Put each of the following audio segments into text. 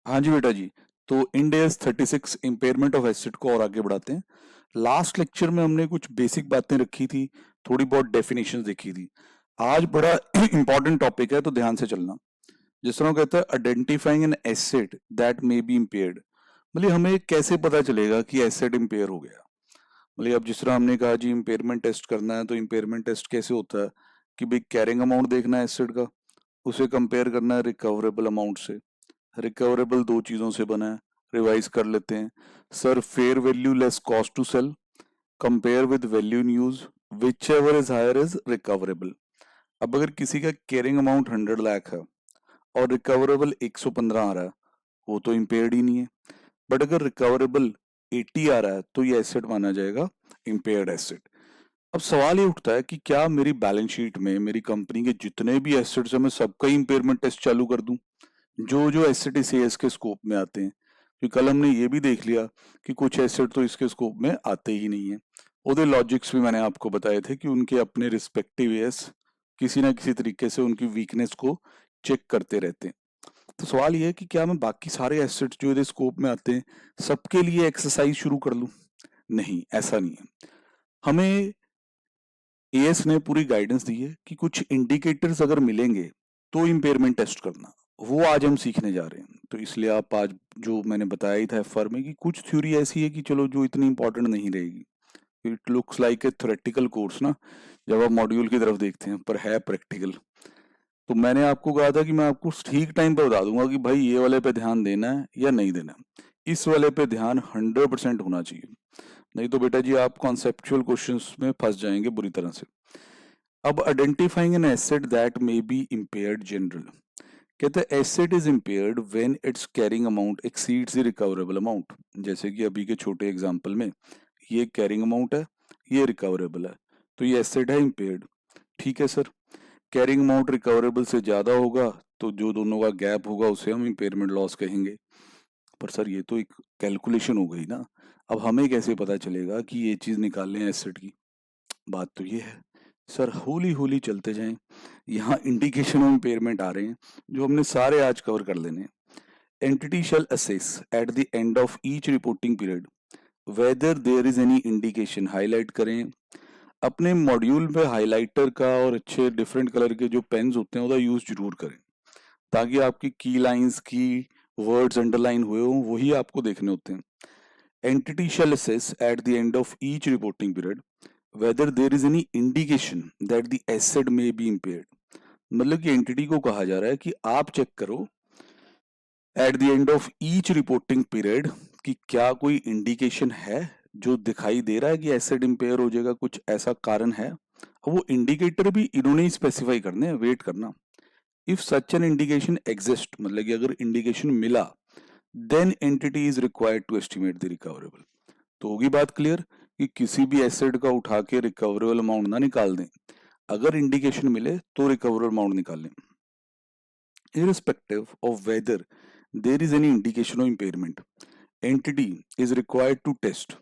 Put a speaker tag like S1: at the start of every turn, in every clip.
S1: हाँ जी बेटा जी। तो end S 36 impairment of asset को और आगे बढ़ाते हैं। लास्ट लेक्चर में हमने कुछ बेसिक बातें रखी थी, थोड़ी बहुत डेफिनेशन देखी थी। आज बड़ा इंपॉर्टेंट टॉपिक है, तो ध्यान से चलना। जिस तरह वो कहता है identifying an asset that may be impaired, मतलब हमें कैसे पता चलेगा कि एसेट इम्पेयर हो गया। मतलब अब जिस तरह हमने कहा जी इम्पेयरमेंट टेस्ट करना है, तो इम्पेयरमेंट टेस्ट कैसे होता है कि भाई कैरिंग अमाउंट देखना है एसेट का, उसे कंपेयर करना है रिकवरेबल अमाउंट से। रिकवरेबल दो चीजों से बना है, रिवाइज कर लेते हैं। Sir, fair value less cost to sell, compare with value in use, which ever is higher is recoverable. अब अगर किसी का कैरिंग अमाउंट 100 लाख है और रिकवरेबल 115 आ रहा है, वो तो इम्पेयर्ड ही नहीं है। बट अगर रिकवरेबल 80 आ रहा है, तो ये एसेट माना जाएगा इम्पेयर्ड एसेट। अब सवाल ये उठता है कि क्या मेरी बैलेंस शीट में मेरी कंपनी के जितने भी एसेट्स हैं, मैं सबका इम्पेयरमेंट टेस्ट चालू कर दूं, जो जो एसेट इस एएस के स्कोप में आते हैं। कि कल हमने ये भी देख लिया कि कुछ एसेट तो इसके स्कोप में आते ही नहीं है। ओदे लॉजिक्स भी मैंने आपको बताए थे कि उनके अपने रिस्पेक्टिव एएस किसी ना किसी तरीके से उनकी वीकनेस को चेक करते रहते हैं। तो सवाल ये है कि क्या मैं बाकी सारे एसेट्स जो इधर स्कोप में आते हैं सबके लिए एक्सरसाइज शुरू कर लूं? नहीं, ऐसा नहीं है। हमें एएस ने पूरी गाइडेंस दी है कि कुछ इंडिकेटर्स अगर मिलेंगे तो इम्पेयरमेंट टेस्ट करना, वो आज हम सीखने जा रहे हैं। तो इसलिए आप आज जो मैंने बताया ही था एफआर में कि कुछ थ्योरी ऐसी है कि चलो जो इतनी इंपॉर्टेंट नहीं रहेगी। It looks like a theoretical course ना, जब आप मॉड्यूल की तरफ देखते हैं, पर है प्रैक्टिकल। तो मैंने आपको कहा था कि मैं आपको ठीक टाइम पर बता दूंगा कि भाई ये वाले पे ध्यान देना है या नहीं देना है। इस वाले पे ध्यान 100% होना चाहिए, नहीं तो बेटा जी आप कॉन्सेप्चुअल क्वेश्चंस में फंस जाएंगे बुरी तरह से। अब identifying an asset that may be impaired general, कहते हैं asset is impaired when it's carrying amount exceeds the recoverable amount. जैसे कि अभी के छोटे एग्जांपल में ये कैरिंग अमाउंट है, ये रिकवरेबल है, तो ये एसेट है इम्पेयर्ड। ठीक है सर, कैरिंग अमाउंट रिकवरेबल से ज्यादा होगा तो जो दोनों का गैप होगा उसे हम इम्पेयरमेंट लॉस कहेंगे। पर सर ये तो एक कैलकुलेशन हो गई ना, अब हमें कैसे पता चलेगा कि ये चीज निकालने हैं एसेट की? बात तो ये है। सर होली होली चलते जाएं, यहाँ इंडिकेशन ऑफ इम्पेयरमेंट आ रहे हैं जो हमने सारे आज कवर कर लेने हैं। Entity shall assess at the end of each reporting period whether there is any indication, highlight करें। अपने मॉड्यूल में हाइलाइटर का और अच्छे डिफरेंट कलर के जो पेन्स होते हैं उसका यूज जरूर करें, ताकि आपकी की लाइंस की वर्ड्स अंडरलाइन हुए हों वही आपको देखने होते हैं। Entity shall assess at the end of each reporting period whether there is any indication that the asset may be impaired, मतलब कि एंटिटी को कहा जा रहा है कि आप चेक करो eight the end of each reporting period कि क्या कोई इंडिकेशन है जो दिखाई दे रहा है कि एसेट इंपेयर हो जाएगा, कुछ ऐसा कारण है। अब वो इंडिकेटर भी इन्होंने ही स्पेसिफाई करने हैं, वेट करना। If such an indication exist, मतलब कि अगर इंडिकेशन मिला, then entity is required to estimate the recoverable. तो होगी बात क्लियर कि किसी भी एसेट का उठा के रिकवरेबल अमाउंट ना निकाल दें, अगर इंडिकेशन मिले तो रिकवरेबल अमाउंट निकाल लें। irrespective of whether there is any indication of impairment, entity is required to test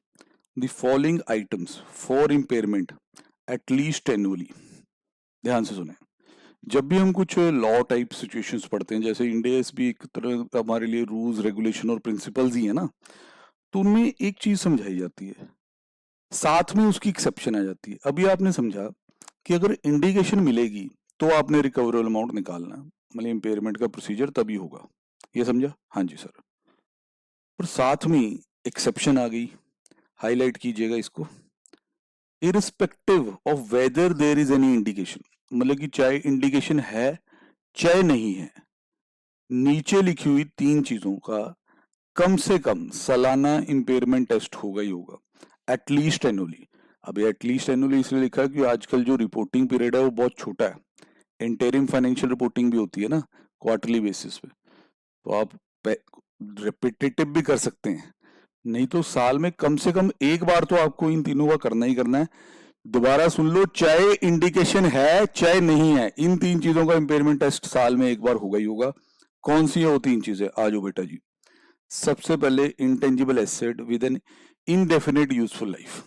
S1: the following items for impairment at least annually। ध्यान से सुने, जब भी हम कुछ लॉ टाइप सिचुएशंस पढ़ते हैं, जैसे इंडियस भी एक तरह का हमारे लिए रूल्स रेगुलेशन और प्रिंसिपल्स ही है ना, तो उनमें एक चीज समझाई जाती है, साथ में उसकी एक्सेप्शन आ जाती है। अभी आपने समझा कि अगर इंडिकेशन मिलेगी तो आपने रिकवरेबल अमाउंट निकालना, मतलब इम्पेयरमेंट का प्रोसीजर तभी होगा, ये समझा? हाँ जी सर। पर साथ में एक्सेप्शन आ गई, हाईलाइट कीजिएगा इसको। Irrespective of whether there is any indication, मतलब कि चाहे इंडिकेशन है चाहे नहीं है, नीचे लिखी हुई तीन चीजों का कम से कम सालाना इम्पेयरमेंट टेस्ट होगा ही होगा, एटलीस्ट एनुअली। अब एटलीस्ट एनुअली इसलिए लिखा है कि आजकल जो रिपोर्टिंग पीरियड है वो बहुत छोटा है। इंटरिम फाइनेंशियल रिपोर्टिंग भी होती है ना क्वार्टरली बेसिस पे, तो आप रिपीटेटिव भी कर सकते हैं, नहीं तो साल में कम से कम एक बार तो आपको इन तीनों का करना ही करना है। दोबारा सुन लो, चाहे इंडिकेशन है चाहे नहीं है, इन तीन चीजों का इंपेयरमेंट टेस्ट साल में एक बार होगा ही होगा। कौन सी है वो तीन चीजें? आ जाओ बेटा जी। सबसे पहले intangible asset with an indefinite useful life.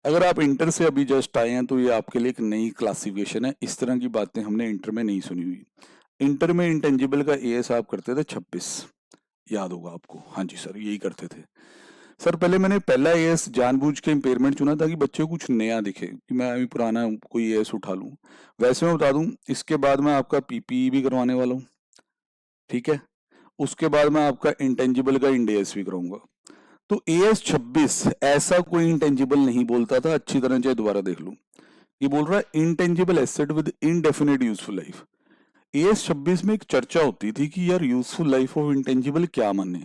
S1: अगर आप इंटर से अभी जस्ट आए हैं तो ये आपके लिए एक नई क्लासिफिकेशन है, इस तरह की बातें हमने इंटर में नहीं सुनी हुई। इंटर में इंटेंजिबल का एएस आप करते थे 26, याद होगा आपको। हाँ जी सर, यही करते थे सर। पहले मैंने पहला एएस जानबूझ के इम्पेयरमेंट चुना ताकि बच्चे को कुछ नया दिखे कि मैं अभी पुराना कोई एएस उठा लूं। वैसे मैं बता दूं, इसके बाद मैं आपका पीपीई भी करवाने वाला हूँ, ठीक है। उसके बाद मैं आपका इंटेंजिबल का इंडेस भी कराऊंगा। तो एएस 26 ऐसा कोई इंटेंजिबल नहीं बोलता था, अच्छी तरह चाहे दोबारा देख लूं। ये बोल रहा है intangible asset with indefinite useful life. As 26 में एक चर्चा होती थी कि यार यूजफुल लाइफ ऑफ इंटेंजिबल क्या माने,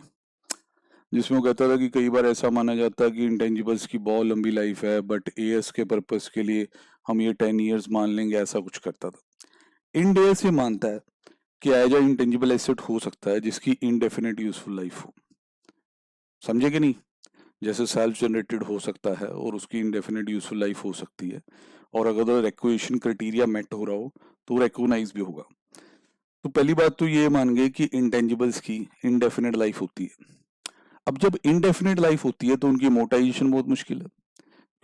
S1: जिसमें वो कहता था कि कई बार ऐसा माना जाता है कि इंटेंजिबल्स की बहुत लंबी लाइफ है, बट एएस के पर्पस के लिए हम ये 10 ईयर्स मान लेंगे, ऐसा कुछ करता था। इंड एएस ये मानता है कि एज इंटेंजिबल एसेट हो सकता है जिसकी इनडेफिनेट यूजफुल लाइफ हो। समझे कि नहीं? जैसे सेल्फ जनरेटेड हो सकता है और उसकी इनडेफिनेट यूजफुल लाइफ हो सकती है, और अगर रिक्वेशन क्राइटेरिया मेट हो रहा हो तो रिकॉग्नाइज भी होगा। तो पहली बात तो ये मान गए कि इंटेंजिबल्स की इनडेफिनेट लाइफ होती है। अब जब इनडेफिनेट लाइफ होती है तो उनकी मोटाइजेशन बहुत मुश्किल है।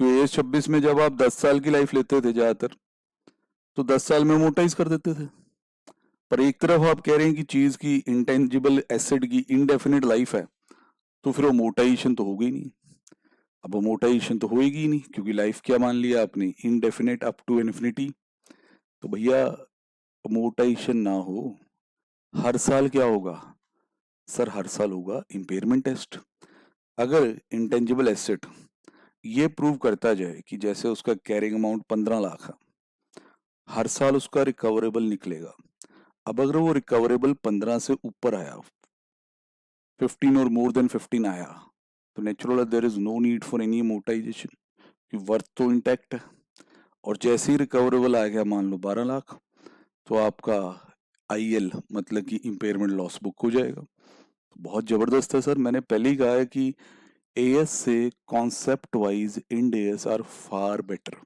S1: तो एज 26 में जब आप 10 साल की लाइफ लेते थे ज्यादातर, तो 10 साल में मोटाइज कर देते थे। पर एक तरफ आप कह रहे हैं कि चीज की इंटेंजिबल एसेट की इनडेफिनेट लाइफ है, तो फिर वो मोटाइजेशन तो होगी नहीं। अब वो मोटाइजेशन तो होएगी ही नहीं, क्योंकि लाइफ क्या मान लिया आपने, इनडेफिनेट अप टू इन्फिनिटी। तो भैया मोटाइजेशन ना हो, हर साल क्या होगा सर? हर साल होगा इम्पेयरमेंट टेस्ट। अगर इंटेंजिबल एसेट ये प्रूव करता जाए कि जैसे उसका कैरिंग अमाउंट 15 लाख है, हर साल उसका रिकवरेबल निकलेगा। अब अगर वो रिकवरेबल 15 से ऊपर आया, 15 और मोर देन 15 आया, तो natural there is no need for any amortization, कि वर्थ तो इंटैक्ट है। और जैसे ही रिकवरेबल आ गया मान लो 12 लाख, तो आपका आईएल मतलब कि इम्पेयरमेंट लॉस बुक हो जाएगा। तो बहुत जबरदस्त है सर। मैंने पहले ही कहा है कि एएस से concept wise Ind AS are far better.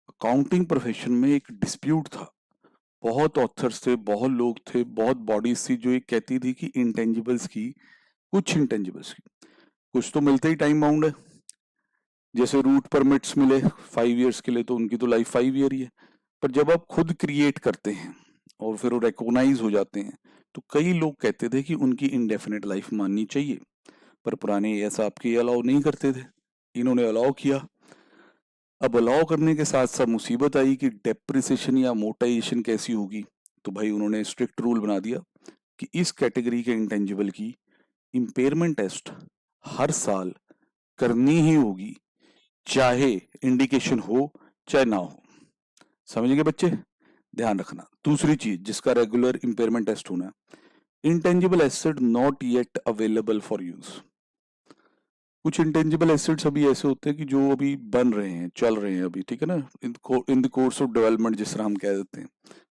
S1: Accounting profession में एक डिस्प्यूट था, बहुत ऑथर्स थे, बहुत लोग थे, बहुत बॉडीज थी जो ये कहती थी कि इंटेंजिबल्स की, कुछ इंटेंजिबल्स की, कुछ तो मिलते ही टाइम बाउंड है। जैसे रूट परमिट्स मिले 5 ईयर्स के लिए, तो उनकी तो लाइफ 5 ईयर ही है। पर जब आप खुद क्रिएट करते हैं और फिर वो रिकॉग्नाइज हो जाते हैं, तो कई लोग कहते थे कि उनकी इंडेफिनेट लाइफ माननी चाहिए। पर पुराने ऐसा आपके अलाउ नहीं करते थे, इन्होंने अलाउ किया। अब अलाउ करने के साथ साथ मुसीबत आई कि डेप्रिसिएशन या मोटाइजेशन कैसी होगी। तो भाई उन्होंने स्ट्रिक्ट रूल बना दिया कि इस कैटेगरी के इंटेंजिबल की इम्पेयरमेंट टेस्ट हर साल करनी ही होगी, चाहे इंडिकेशन हो चाहे ना हो। समझ गए बच्चे? ध्यान रखना। दूसरी चीज जिसका रेगुलर इम्पेयरमेंट टेस्ट होना है, intangible asset not yet available for use. कुछ इंटेंजिबल एसेट्स अभी ऐसे होते हैं कि जो अभी बन रहे हैं, चल रहे हैं अभी, ठीक है ना, in the course of development जिस तरह हम कह देते हैं।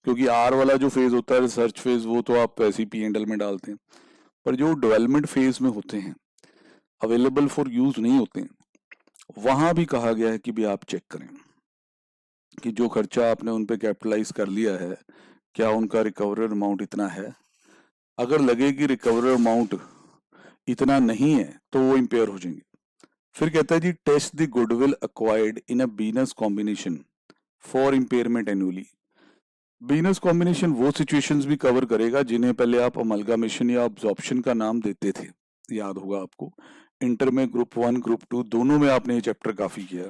S1: क्योंकि आर वाला जो फेज होता है, रिसर्च फेज, वो तो आप ऐसे ही पीएनएल में डालते हैं। पर जो डेवलपमेंट फेज में होते हैं, अवेलेबल फॉर यूज नहीं होते हैं, वहां भी कहा गया है कि भी आप चेक करें कि जो खर्चा आपने उन पे कैपिटलाइज कर लिया है, क्या उनका रिकवरी अमाउंट इतना है। अगर लगे कि रिकवरी अमाउंट इतना नहीं है तो वो इम्पेयर हो जाएंगे। फिर कहता है जी, test the goodwill acquired in a business combination for impairment annually. Business combination वो सिचुएशंस भी कवर करेगा जिन्हें पहले आप अमलगामेशन या अब्जॉर्प्शन का नाम देते थे। याद होगा आपको, इंटर में ग्रुप 1 ग्रुप 2 दोनों में आपने ये चैप्टर काफी किया।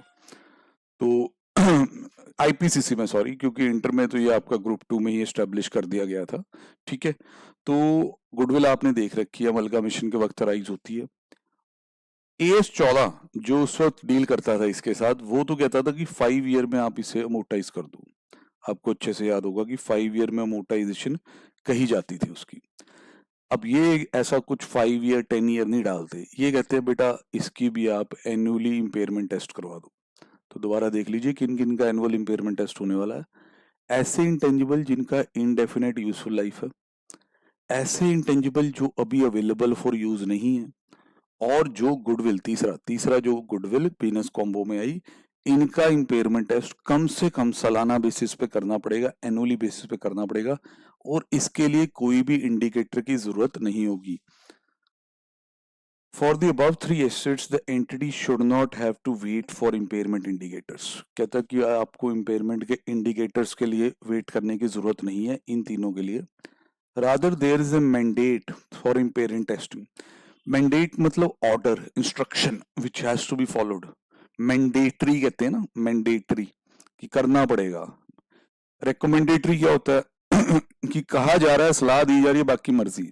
S1: तो आईपीसीसी में, सॉरी, क्योंकि इंटर में तो ये आपका ग्रुप 2 में ही एस्टेब्लिश कर दिया गया था, ठीक है। तो गुडविल आपने देख रखी है, अमलगामेशन के वक्त राइज होती है। एएस 14 जो उस वक्त डील करता था इसके साथ, वो तो कहता था कि 5 ईयर में आप इसे अमोर्टाइज कर दो। आपको अच्छे से याद होगा कि 5 ईयर में अमोर्टाइजेशन कही जाती थी उसकी। अब ये ऐसा कुछ 5 ईयर 10 ईयर नहीं डालते, ये कहते हैं बेटा इसकी भी आप एनुअली इम्पेयरमेंट टेस्ट करवा दो। तो दोबारा देख लीजिए किन किन का एनुअल इम्पेयरमेंट टेस्ट होने वाला है। ऐसे इंटेंजिबल जिनका इनडेफिनेट यूजफुल लाइफ है, ऐसे इंटेंजिबल जो अभी अवेलेबल फॉर यूज नहीं है, और जो गुडविल, तीसरा तीसरा जो गुडविल पीनस कॉम्बो में आई, इनका इम्पेयरमेंट टेस्ट कम से कम सालाना बेसिस पे करना पड़ेगा, एनुअली बेसिस पे करना पड़ेगा, और इसके लिए कोई भी इंडिकेटर की जरूरत नहीं होगी। For the above three assets, the entity should not have to wait for impairment indicators. कहता है कि आपको impairment के indicators के लिए wait करने की जरूरत नहीं है इन तीनों के लिए। Rather, there is a mandate for impairment testing. Mandate मतलब order, instruction which has to be followed. Mandatory कहते हैं ना, मैंडेटरी कि करना पड़ेगा। रिकमेंडेटरी क्या होता है कि कहा जा रहा है, सलाह दी जा रही है, बाकी मर्जी।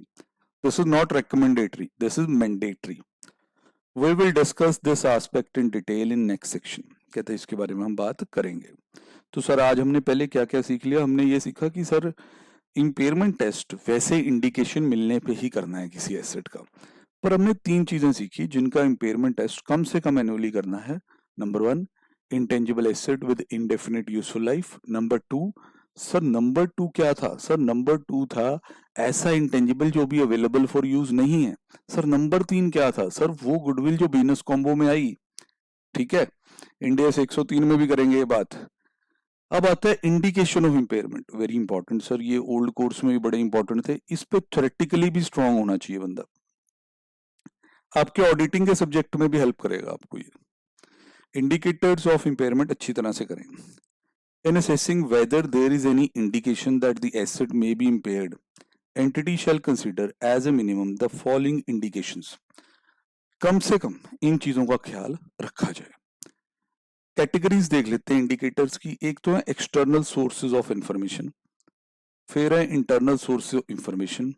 S1: This is not recommendatory, this is mandatory. We will discuss this aspect in detail in next section. कहते हैं इसके बारे में हम बात करेंगे। तो सर आज हमने पहले क्या क्या सीख लिया? हमने ये सीखा कि सर इम्पेयरमेंट टेस्ट वैसे इंडिकेशन मिलने पे ही करना है किसी एसेट का, पर हमने 3 चीजें सीखी जिनका इम्पेयरमेंट टेस्ट कम से कम एनुअली करना है। Number 1, intangible asset with indefinite useful life. Number 2, sir number 2 क्या था? सर नंबर 2 था ऐसा इंटेंजिबल जो भी अवेलेबल फॉर यूज नहीं है। सर नंबर 3 क्या था? सर वो गुडविल जो बिजनेस कॉम्बो में आई। ठीक है, इंडिया 103 में भी करेंगे ये बात। अब आता है indication of impairment, very important sir, ये ओल्ड कोर्स में भी बड़े इंपॉर्टेंट थे, इस पे थ्योरेटिकली भी स्ट्रांग होना चाहिए बंदा, आपके ऑडिटिंग के सब्जेक्ट में भी हेल्प करेगा आपको ये। इंडिकेटर्स ऑफ इम्पेयरमेंट अच्छी तरह से करें। In assessing whether there is any indication that the asset may be impaired, entity shall consider as a minimum the following indications. कम से कम इन चीजों का ख्याल रखा जाए। कैटेगरीज देख लेते हैं इंडिकेटर्स की। एक तो है एक्सटर्नल सोर्सेज ऑफ इंफॉर्मेशन, फिर है internal sources of information,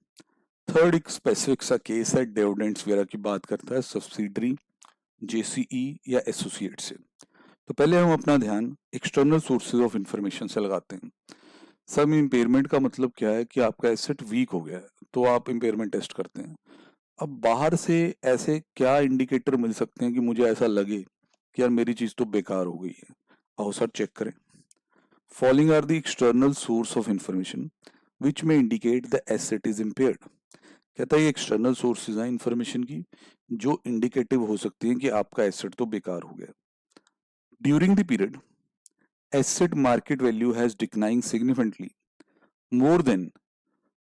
S1: third एक स्पेसिफिक सा केस है, डिविडेंड्स वगैरह की बात करता है, सब्सिडरी, जेसीई या एसोसिएट से। तो पहले हम अपना ध्यान एक्सटर्नल सोर्सेज ऑफ इंफॉर्मेशन से लगाते हैं। सब इम्पेयरमेंट का मतलब क्या है कि आपका एसेट वीक हो गया है तो आप इम्पेयरमेंट टेस्ट करते हैं। अब बाहर से ऐसे क्या इंडिकेटर मिल सकते हैं कि मुझे ऐसा लगे कि यार मेरी चीज तो बेकार हो गई है? आओ सर चेक करें। Following are the external source of information which may indicate the asset is impaired. कहता है ये एक्सटर्नल सोर्सेज हैं इंफॉर्मेशन की जो इंडिकेटिव हो सकती हैं कि आपका एसेट तो बेकार हो गया। During the period asset market value has declined significantly more than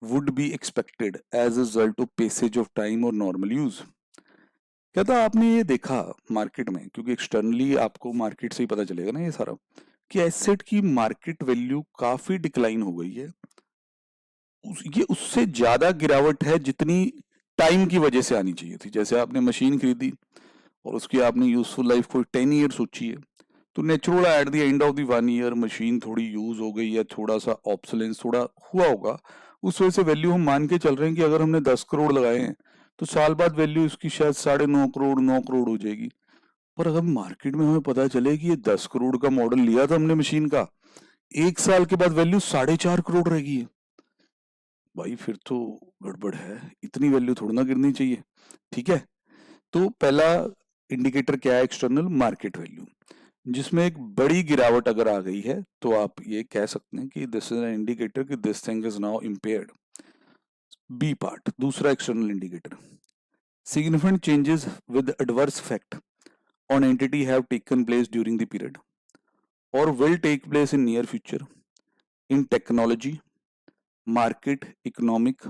S1: would be expected as a result of passage of time or normal use। कहता आपने ये देखा मार्केट में, क्योंकि एक्सटर्नली आपको मार्केट से ही पता चलेगा ना ये सारा, कि एसेट की मार्केट वैल्यू काफी डिक्लाइन हो गई है। ये उससे ज्यादा गिरावट है जितनी टाइम की वजह से आनी चाहिए थी। जैसे आपने मशीन खरीदी और उसकी आपने यूजफुल लाइफ कोई 10 ईयर सोची है, तो natural at the end of the 1 year machine थोड़ी यूज हो गई या थोड़ा सा ऑब्सोलेंस थोड़ा हुआ होगा, उस वजह से वैल्यू हम मान के चल रहे हैं कि अगर हमने 10 करोड़ लगाए हैं तो साल बाद वैल्यू इसकी शायद 9.5 करोड़ 9 करोड़ हो जाएगी। पर अगर मार्केट में हमें पता चले कि ये 10 करोड़ का मॉडल लिया था हमने मशीन का, 1 साल के बाद वैल्यू 4.5 करोड़ रहेगी, भाई फिर तो गड़बड़ है, इतनी वैल्यू थोड़ा ना गिरनी चाहिए। ठीक है, तो पहला इंडिकेटर क्या है? एक्सटर्नल मार्केट वैल्यू, जिसमें एक बड़ी गिरावट अगर आ गई है तो आप ये कह सकते हैं कि दिस इज एन इंडिकेटर कि this thing is now impaired. B part, दूसरा external indicator, significant changes with adverse effect on entity have taken place during the period और will take place in near future in technology, market, economic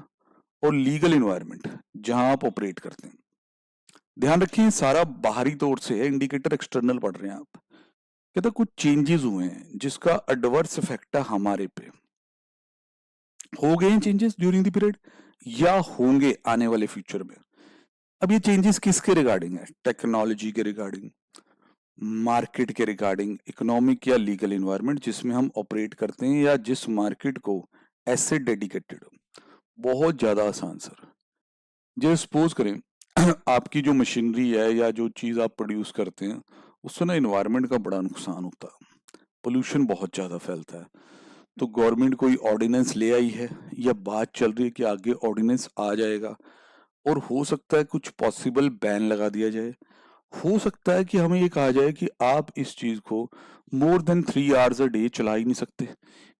S1: और legal environment जहां आप operate करते हैं। ध्यान रखिए सारा बाहरी तौर से है, इंडिकेटर एक्सटर्नल पढ़ रहे हैं आप। कहते कुछ चेंजेस हुए हैं जिसका एडवर्स इफेक्ट है हमारे पे, हो गए हैं चेंजेस ड्यूरिंग द पीरियड या होंगे आने वाले फ्यूचर में। अब ये चेंजेस किसके रिगार्डिंग है? टेक्नोलॉजी के रिगार्डिंग, मार्केट के रिगार्डिंग, इकोनॉमिक या लीगल एनवायरनमेंट जिसमें हम ऑपरेट करते हैं या जिस मार्केट को एसेट डेडिकेटेड हो। बहुत ज्यादा आसान सर। जो सपोज करें आपकी जो मशीनरी है या जो चीज आप प्रोड्यूस करते हैं उससे ना इन्वायरमेंट का बड़ा नुकसान होता है, पोल्यूशन बहुत ज्यादा फैलता है। तो गवर्नमेंट कोई ऑर्डिनेंस ले आई है या बात चल रही है कि आगे ऑर्डिनेंस आ जाएगा और हो सकता है कुछ पॉसिबल बैन लगा दिया जाए। हो सकता है कि हमें ये कहा जाए कि आप इस चीज को more than 3 hours a day चला ही नहीं सकते,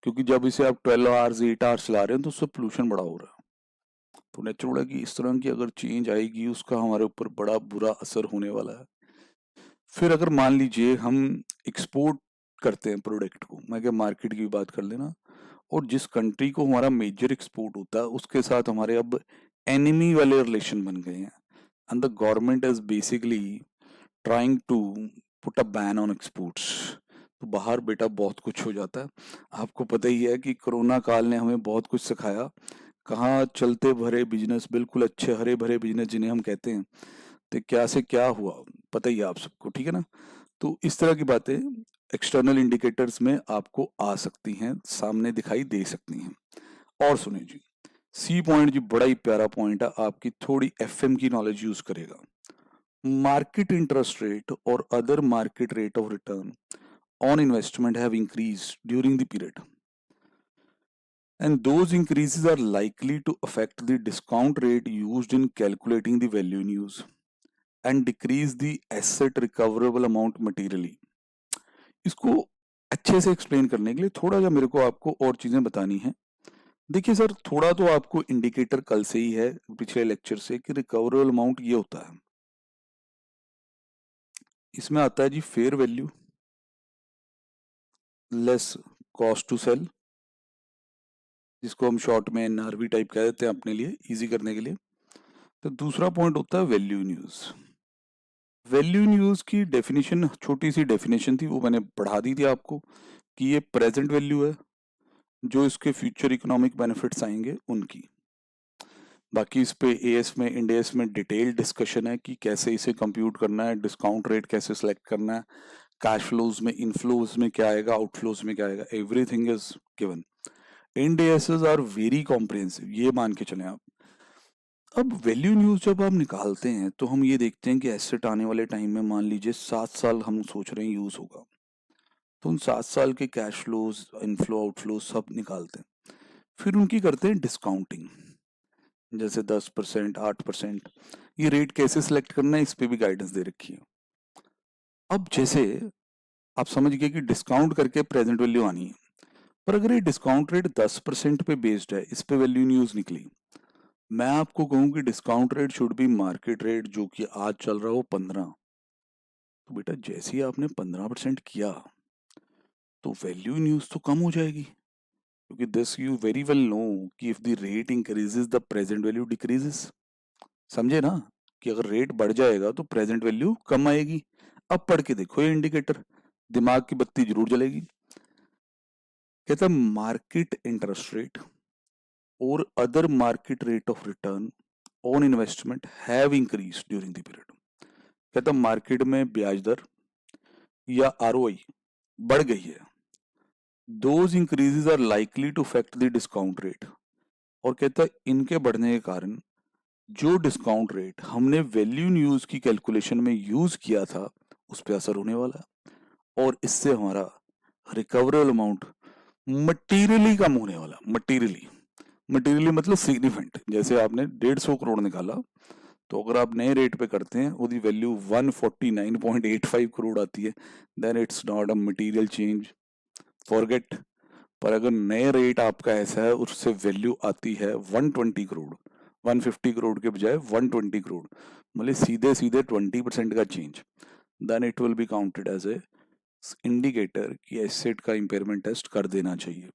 S1: क्योंकि जब इसे आप 12 आवर्स 8 आवर्स चला रहे हैं तो उससे पोल्यूशन बड़ा हो रहा है। तो नेचुरल है कि इस तरह की अगर चेंज आएगी उसका हमारे ऊपर बड़ा बुरा असर होने वाला है। फिर अगर मान लीजिए हम एक्सपोर्ट करते हैं प्रोडक्ट को, मैं क्या मार्केट की बात कर लेना, और जिस कंट्री को हमारा मेजर एक्सपोर्ट होता है उसके साथ हमारे अब एनिमी वाले रिलेशन बन गए हैं, and the government is basically trying to put a ban on exports. तो बाहर बेटा बहुत कुछ हो जाता है। आपको पता ही है कि कोरोना काल ने हमें बहुत कुछ सिखाया। कहाँ चलते भरे बिजनेस, बिल्कुल अच्छे हरे भरे बिजनेस जिन्हें हम कहते हैं, तो क्या से क्या हुआ पता ही है आप सबको, ठीक है ना। तो इस तरह की बातें एक्सटर्नल इंडिकेटर्स में आपको आ सकती हैं, सामने दिखाई दे सकती हैं। और सुनिए जी, सी पॉइंट जी बड़ा ही प्यारा पॉइंट है, आपकी थोड़ी एफएम की नॉलेज यूज करेगा। मार्केट इंटरेस्ट रेट और other market rate of return on investment have increased during the period, and those increases are likely to affect the discount rate used in calculating the value in use and decrease the asset recoverable amount materially. इसको अच्छे से explain करने के लिए थोड़ा सा मेरे को आपको और चीजें बतानी है। देखिए सर, थोड़ा तो आपको इंडिकेटर कल से ही है, पिछले लेक्चर से, कि रिकवरेबल अमाउंट ये होता है, इसमें आता है जी fair value less cost to sell, जिसको हम शॉर्ट में एनआरवी टाइप कह देते हैं अपने लिए इजी करने के लिए। तो दूसरा पॉइंट होता है value in use. Value in use की डेफिनेशन, छोटी सी डेफिनेशन थी, वो मैंने बढ़ा दी थी आपको, कि ये प्रेजेंट वैल्यू है जो इसके फ्यूचर इकोनॉमिक बेनिफिट्स आएंगे उनकी। बाकी इस पे एएस में, इंडेस में डिटेल डिस्कशन है कि कैसे इसे कंप्यूट करना है, डिस्काउंट रेट कैसे सिलेक्ट करना है, कैश फ्लोज में, इनफ्लोज में क्या आएगा, आउटफ्लोज में क्या आएगा, everything is given. Ind AS are very comprehensive, ये मान के चले आप। अब वैल्यू न्यूज जब आप निकालते हैं तो हम ये देखते हैं कि एसेट आने वाले टाइम में, मान लीजिए 7 साल हम सोच रहे हैं यूज होगा, तो उन 7 साल के कैश फ्लोज, इनफ्लो, आउटफ्लो सब निकालते हैं, फिर उनकी करते हैं डिस्काउंटिंग, जैसे 10%, 8%। ये रेट कैसे सिलेक्ट करना है, इस पे भी गाइडेंस दे रखी है। अब जैसे आप समझ गए कि डिस्काउंट करके प्रेजेंट वैल्यू आनी है, पर अगर ये डिस्काउंट रेट 10% पे बेस्ड है, इस पे वैल्यू न्यूज निकली, मैं आपको कहूं कि discount rate should be market rate, जो कि आज चल रहा हो 15, तो बेटा जैसे ही आपने 15% किया तो वैल्यू न्यूज तो कम हो जाएगी, क्योंकि this you very well know कि if the rate increases the present value decreases. समझे ना, कि अगर रेट बढ़ जाएगा तो प्रेजेंट वैल्यू कम आएगी। अब पढ़ के देखो ये इंडिकेटर, दिमाग की बत्ती जरूर जलेगी। कहता मार्केट इंटरेस्ट रेट और other market rate of return on investment have increase during the period. कहता मार्केट में ब्याज दर या आरओआई बढ़ गई है, those increases are likely to affect the discount rate. और कहता है इनके बढ़ने के कारण जो डिस्काउंट रेट हमने वैल्यू इन यूज की कैलकुलेशन में यूज किया था उस पर असर होने वाला है, और इससे हमारा रिकवरेबल अमाउंट मटीरियली कम होने वाला। मटीरियली, मटीरियली मतलब सिग्निफिकेंट। जैसे आपने 150 करोड़ निकाला, तो अगर आप नए रेट पे करते हैं, उसकी वैल्यू 149.85 करोड़ आती है, then it's not a material change, forget. पर अगर नए रेट आपका ऐसा है, उससे वैल्यू आती है 120 करोड़, 150 करोड़ के बजाय 120 करोड़, मतलब सीधे सीधे 20% का change, then it will be counted as a indicator कि एसेट का इंपेयरमेंट टेस्ट कर देना चाहिए।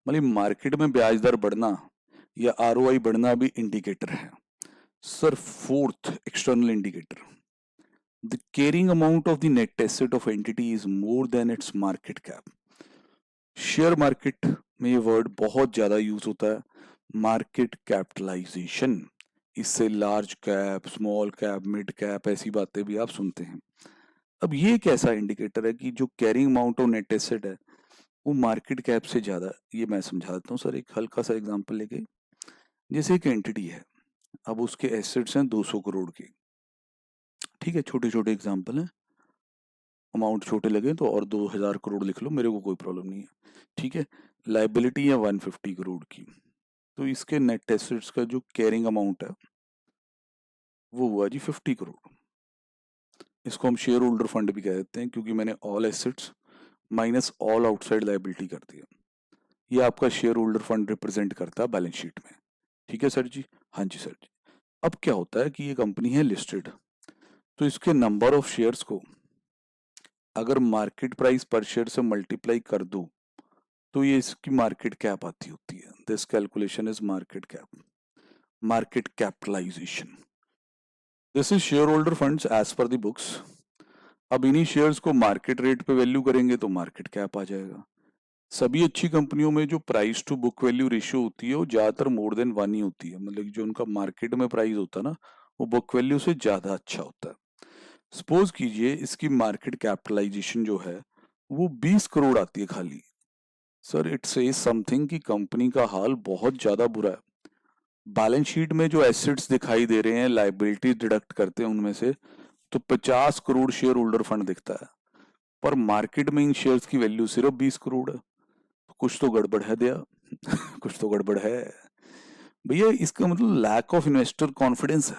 S1: मतलब मार्केट में ब्याज दर बढ़ना या आरओआई बढ़ना भी इंडिकेटर है। Sir fourth external indicator, the carrying amount of the net asset of entity is more than its market cap. Share market में ये वर्ड बहुत ज्यादा यूज होता है, मार्केट कैपिटलाइजेशन। इससे large cap, small cap, mid cap, ऐसी बातें भी आप सुनते हैं। अब ये एक ऐसा इंडिकेटर है कि जो carrying amount of net asset है वो मार्केट कैप से ज्यादा है। ये मैं समझा देता हूँ सर, एक हल्का सा एग्जांपल लेके। जैसे एक एंटिटी है, अब उसके एसेट्स हैं 200 करोड़ के, ठीक है, छोटे छोटे एग्जांपल हैं, अमाउंट छोटे लगे तो और 2000 करोड़ लिख लो, मेरे को कोई प्रॉब्लम नहीं है, ठीक है। लाइबिलिटी है 150 करोड़ की, तो इसके नेट एसेट्स का जो कैरिंग अमाउंट है वो हुआ जी 50 करोड़। इसको हम शेयर होल्डर फंड भी कह देते हैं, क्योंकि मैंने all assets minus all outside liability कर दिया। ये आपका शेयर होल्डर फंड रिप्रेजेंट करता है बैलेंस शीट में, ठीक है सर जी। हाँ जी सर जी। अब क्या होता है कि ये कंपनी है लिस्टेड, तो इसके नंबर ऑफ शेयर्स को अगर मार्केट प्राइस पर शेयर से मल्टीप्लाई कर दूं तो ये इसकी मार्केट कैप आती होती है। This calculation is market cap, market capitalization. This is share holder funds as per the books. अब इन्हीं शेयर्स को मार्केट रेट पे वैल्यू करेंगे तो मार्केट कैप आ जाएगा। सभी अच्छी कंपनियों में जो price to book value ratio होती है वो ज्यादातर मोर देन 1 ही होती है, मतलब कि जो उनका मार्केट में प्राइस होता है ना, वो बुक वैल्यू से ज्यादा अच्छा होता है। सपोज कीजिए इसकी मार्केट कैपिटलाइजेशन जो है वो 20 करोड़ आती है खाली। सर इट सेज समथिंग कि कंपनी का हाल बहुत ज्यादा बुरा है। बैलेंस शीट में जो एसेट्स दिखाई दे रहे हैं, लाइबिलिटी डिडक्ट करते हैं उनमें से, तो 50 करोड़ शेयर होल्डर फंड दिखता है, पर मार्केट में इन शेयर्स की वैल्यू सिर्फ 20 करोड़ है। तो कुछ तो गड़बड़ है दिया। कुछ तो गड़बड़ है भैया। इसका मतलब लैक ऑफ इन्वेस्टर कॉन्फिडेंस है।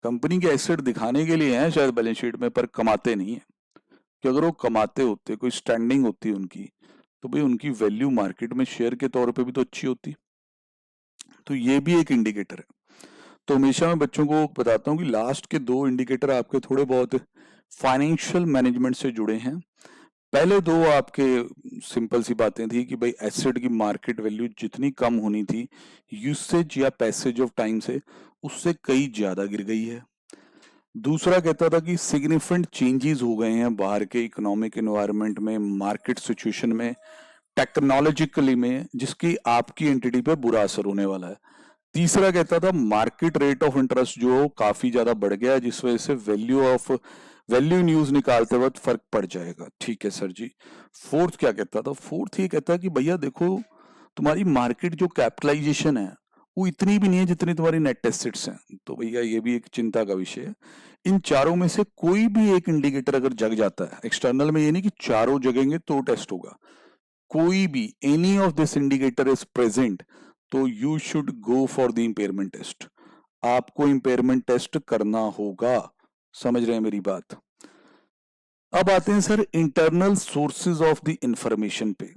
S1: कंपनी के एसेट दिखाने के लिए हैं शायद बैलेंस शीट में, पर कमाते नहीं है। कि अगर वो कमाते होते, कोई स्टैंडिंग होती उनकी, तो भाई उनकी वैल्यू मार्केट में शेयर के तौर पे भी तो अच्छी होती। तो ये भी एक इंडिकेटर है। तो हमेशा मैं बच्चों को बताता हूँ कि लास्ट के 2 इंडिकेटर आपके थोड़े बहुत फाइनेंशियल मैनेजमेंट से जुड़े हैं। पहले 2 आपके सिंपल सी बातें थी कि भाई एसेट की मार्केट वैल्यू जितनी कम होनी थी यूसेज या पैसेज ऑफ टाइम से, उससे कई ज्यादा गिर गई है। दूसरा कहता था कि सिग्निफिकेंट चेंजेस हो गए हैं बाहर के इकोनॉमिक एनवायरनमेंट में, मार्केट सिचुएशन में, टेक्नोलॉजिकली में, जिसकी आपकी एंटिटी पे बुरा असर होने वाला है। तीसरा कहता था मार्केट रेट ऑफ इंटरेस्ट जो काफी ज्यादा बढ़ गया है, जिस वजह से वैल्यू न्यूज निकालते वक्त फर्क पड़ जाएगा। ठीक है सर जी। फोर्थ क्या कहता था? फोर्थ ये कहता कि भैया देखो, तुम्हारी मार्केट जो कैपिटलाइजेशन है वो इतनी भी नहीं है जितनी तुम्हारी नेट एसेट्स हैं। तो भैया ये भी एक चिंता का विषय है। इन चारों में से कोई भी एक इंडिकेटर अगर जग जाता है, एक्सटर्नल में, ये नहीं कि चारों जगेंगे तो टेस्ट होगा, कोई भी any of this indicator is present, तो you should go for the impairment test. आपको इंपेयरमेंट टेस्ट करना होगा। समझ रहे हैं मेरी बात? अब आते हैं sir internal sources of the information पे।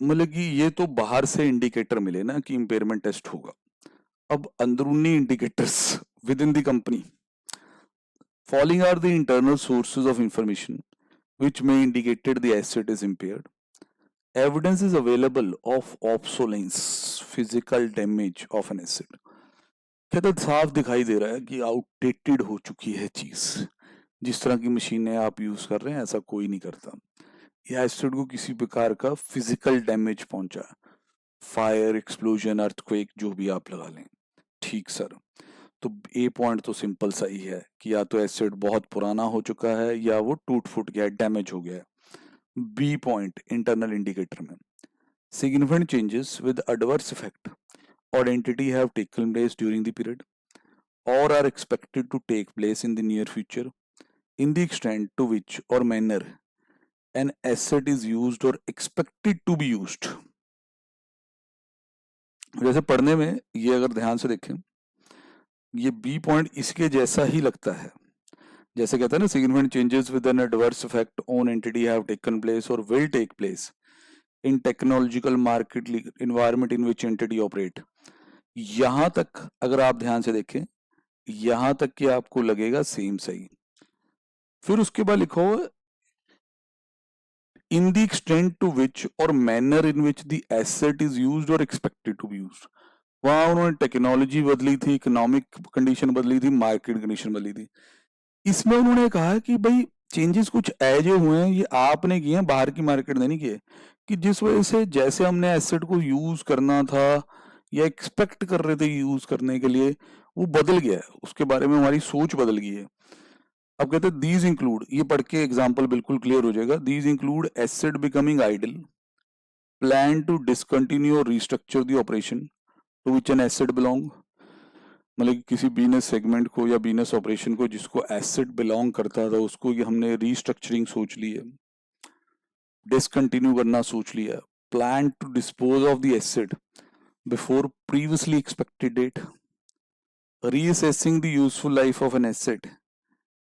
S1: मतलब कि ये तो बाहर से इंडिकेटर मिले ना कि इंपेयरमेंट टेस्ट होगा। अब अंदरूनी indicators with in the company, following are the internal sources of information which may indicate the asset is impaired. Evidence is available of obsolescence, physical damage of an asset. कहते साफ दिखाई दे रहा है कि outdated हो चुकी है चीज। जिस तरह की मशीनें आप यूज कर रहे हैं ऐसा कोई नहीं करता। या एसेट को किसी प्रकार का फिजिकल डैमेज पहुंचा, फायर, एक्सप्लोजन, अर्थक्वेक, जो भी आप लगा लें। ठीक सर। तो ए पॉइंट तो सिंपल सा ही है कि या तो एसेट बहुत पुराना हो चुका है या वो टूट फूट गया है, डैमेज हो गया है। बी पॉइंट इंटरनल इंडिकेटर में, significant changes with adverse effect or entity have taken place during the period or are expected to take place in the near future, in the extent to which or manner an asset is used or expected to be used. जैसे पढ़ने में ये अगर ध्यान से देखें, ये B point इसके जैसा ही लगता है। जैसे कहता है ना, significant changes with an adverse effect on entity have taken place or will take place in technological market environment in which entity operate. यहां तक अगर आप ध्यान से देखें, यहां तक कि आपको लगेगा सेम सही। फिर उसके बाद लिखा हुआ इन द एक्सटेंट टू विच और manner in which the asset is used और एक्सपेक्टेड टू बी यूज्ड। वहां उन्होंने टेक्नोलॉजी बदली थी, इकोनॉमिक कंडीशन बदली थी, मार्केट कंडीशन बदली थी। इसमें उन्होंने कहा कि भाई चेंजेस कुछ ऐसे हुए हैं, ये आपने किए हैं, बाहर की मार्केट ने नहीं किए, कि जिस वजह से जैसे हमने एसेट को यूज करना था या एक्सपेक्ट कर रहे थे यूज करने के लिए, वो बदल गया है, उसके बारे में हमारी सोच बदल गई है। अब कहते हैं दीज इंक्लूड, ये पढ़ के एग्जाम्पल बिल्कुल क्लियर हो जाएगा। These include asset becoming idle, plan to discontinue और restructure the operation to which an asset belong. मतलब कि किसी बिजनेस सेगमेंट को या बिजनेस ऑपरेशन को जिसको एसेट बिलोंग करता था, उसको ये हमने रीस्ट्रक्चरिंग सोच ली है, डिसकंटिन्यू करना सोच लिया, plan to dispose of the asset before previously expected date, reassessing the useful life of an asset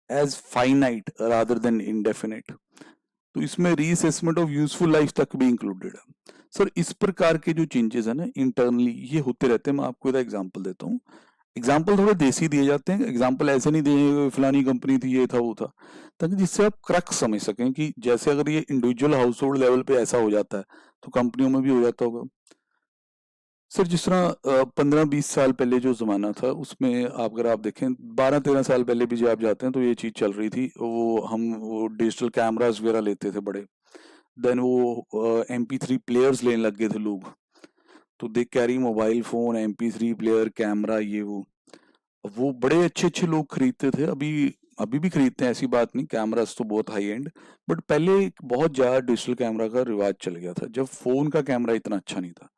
S1: as finite rather than indefinite. तो इसमें रीअसेसमेंट ऑफ यूजफुल लाइफ तक भी इंक्लूडेड है। सर इस प्रकार के जो चेंजेस है ना इंटरनली, ये होते रहते हैं। मैं आपको एग्जांपल देता हूँ। एग्जाम्पल थोड़े देसी दिए जाते हैं, एग्जाम्पल ऐसे नहीं दिए फलानी कंपनी थी, ये था वो था, ताकि जिससे आप क्रक्स समझ सकें कि जैसे अगर ये इंडिविजुअल हाउस होल्ड लेवल पे ऐसा हो जाता है तो कंपनियों में भी हो जाता होगा। सर जिस तरह 15-20 साल पहले जो जमाना था, उसमें आप अगर आप देखें 12-13 साल पहले भी जब आप जाते हैं तो ये चीज चल रही थी। वो हम वो डिजिटल कैमरास वगैरह लेते थे बड़े, देन वो MP3 प्लेयर्स लेने लग गए थे लोग, तो they carry mobile phone, MP3 player, camera, ये वो बड़े अच्छे अच्छे लोग खरीदते थे। अभी अभी भी खरीदते हैं, ऐसी बात नहीं, कैमरास तो बहुत हाई एंड। बट पहले एक बहुत ज्यादा डिजिटल कैमरा का रिवाज चल गया था, जब फोन का कैमरा इतना अच्छा नहीं था।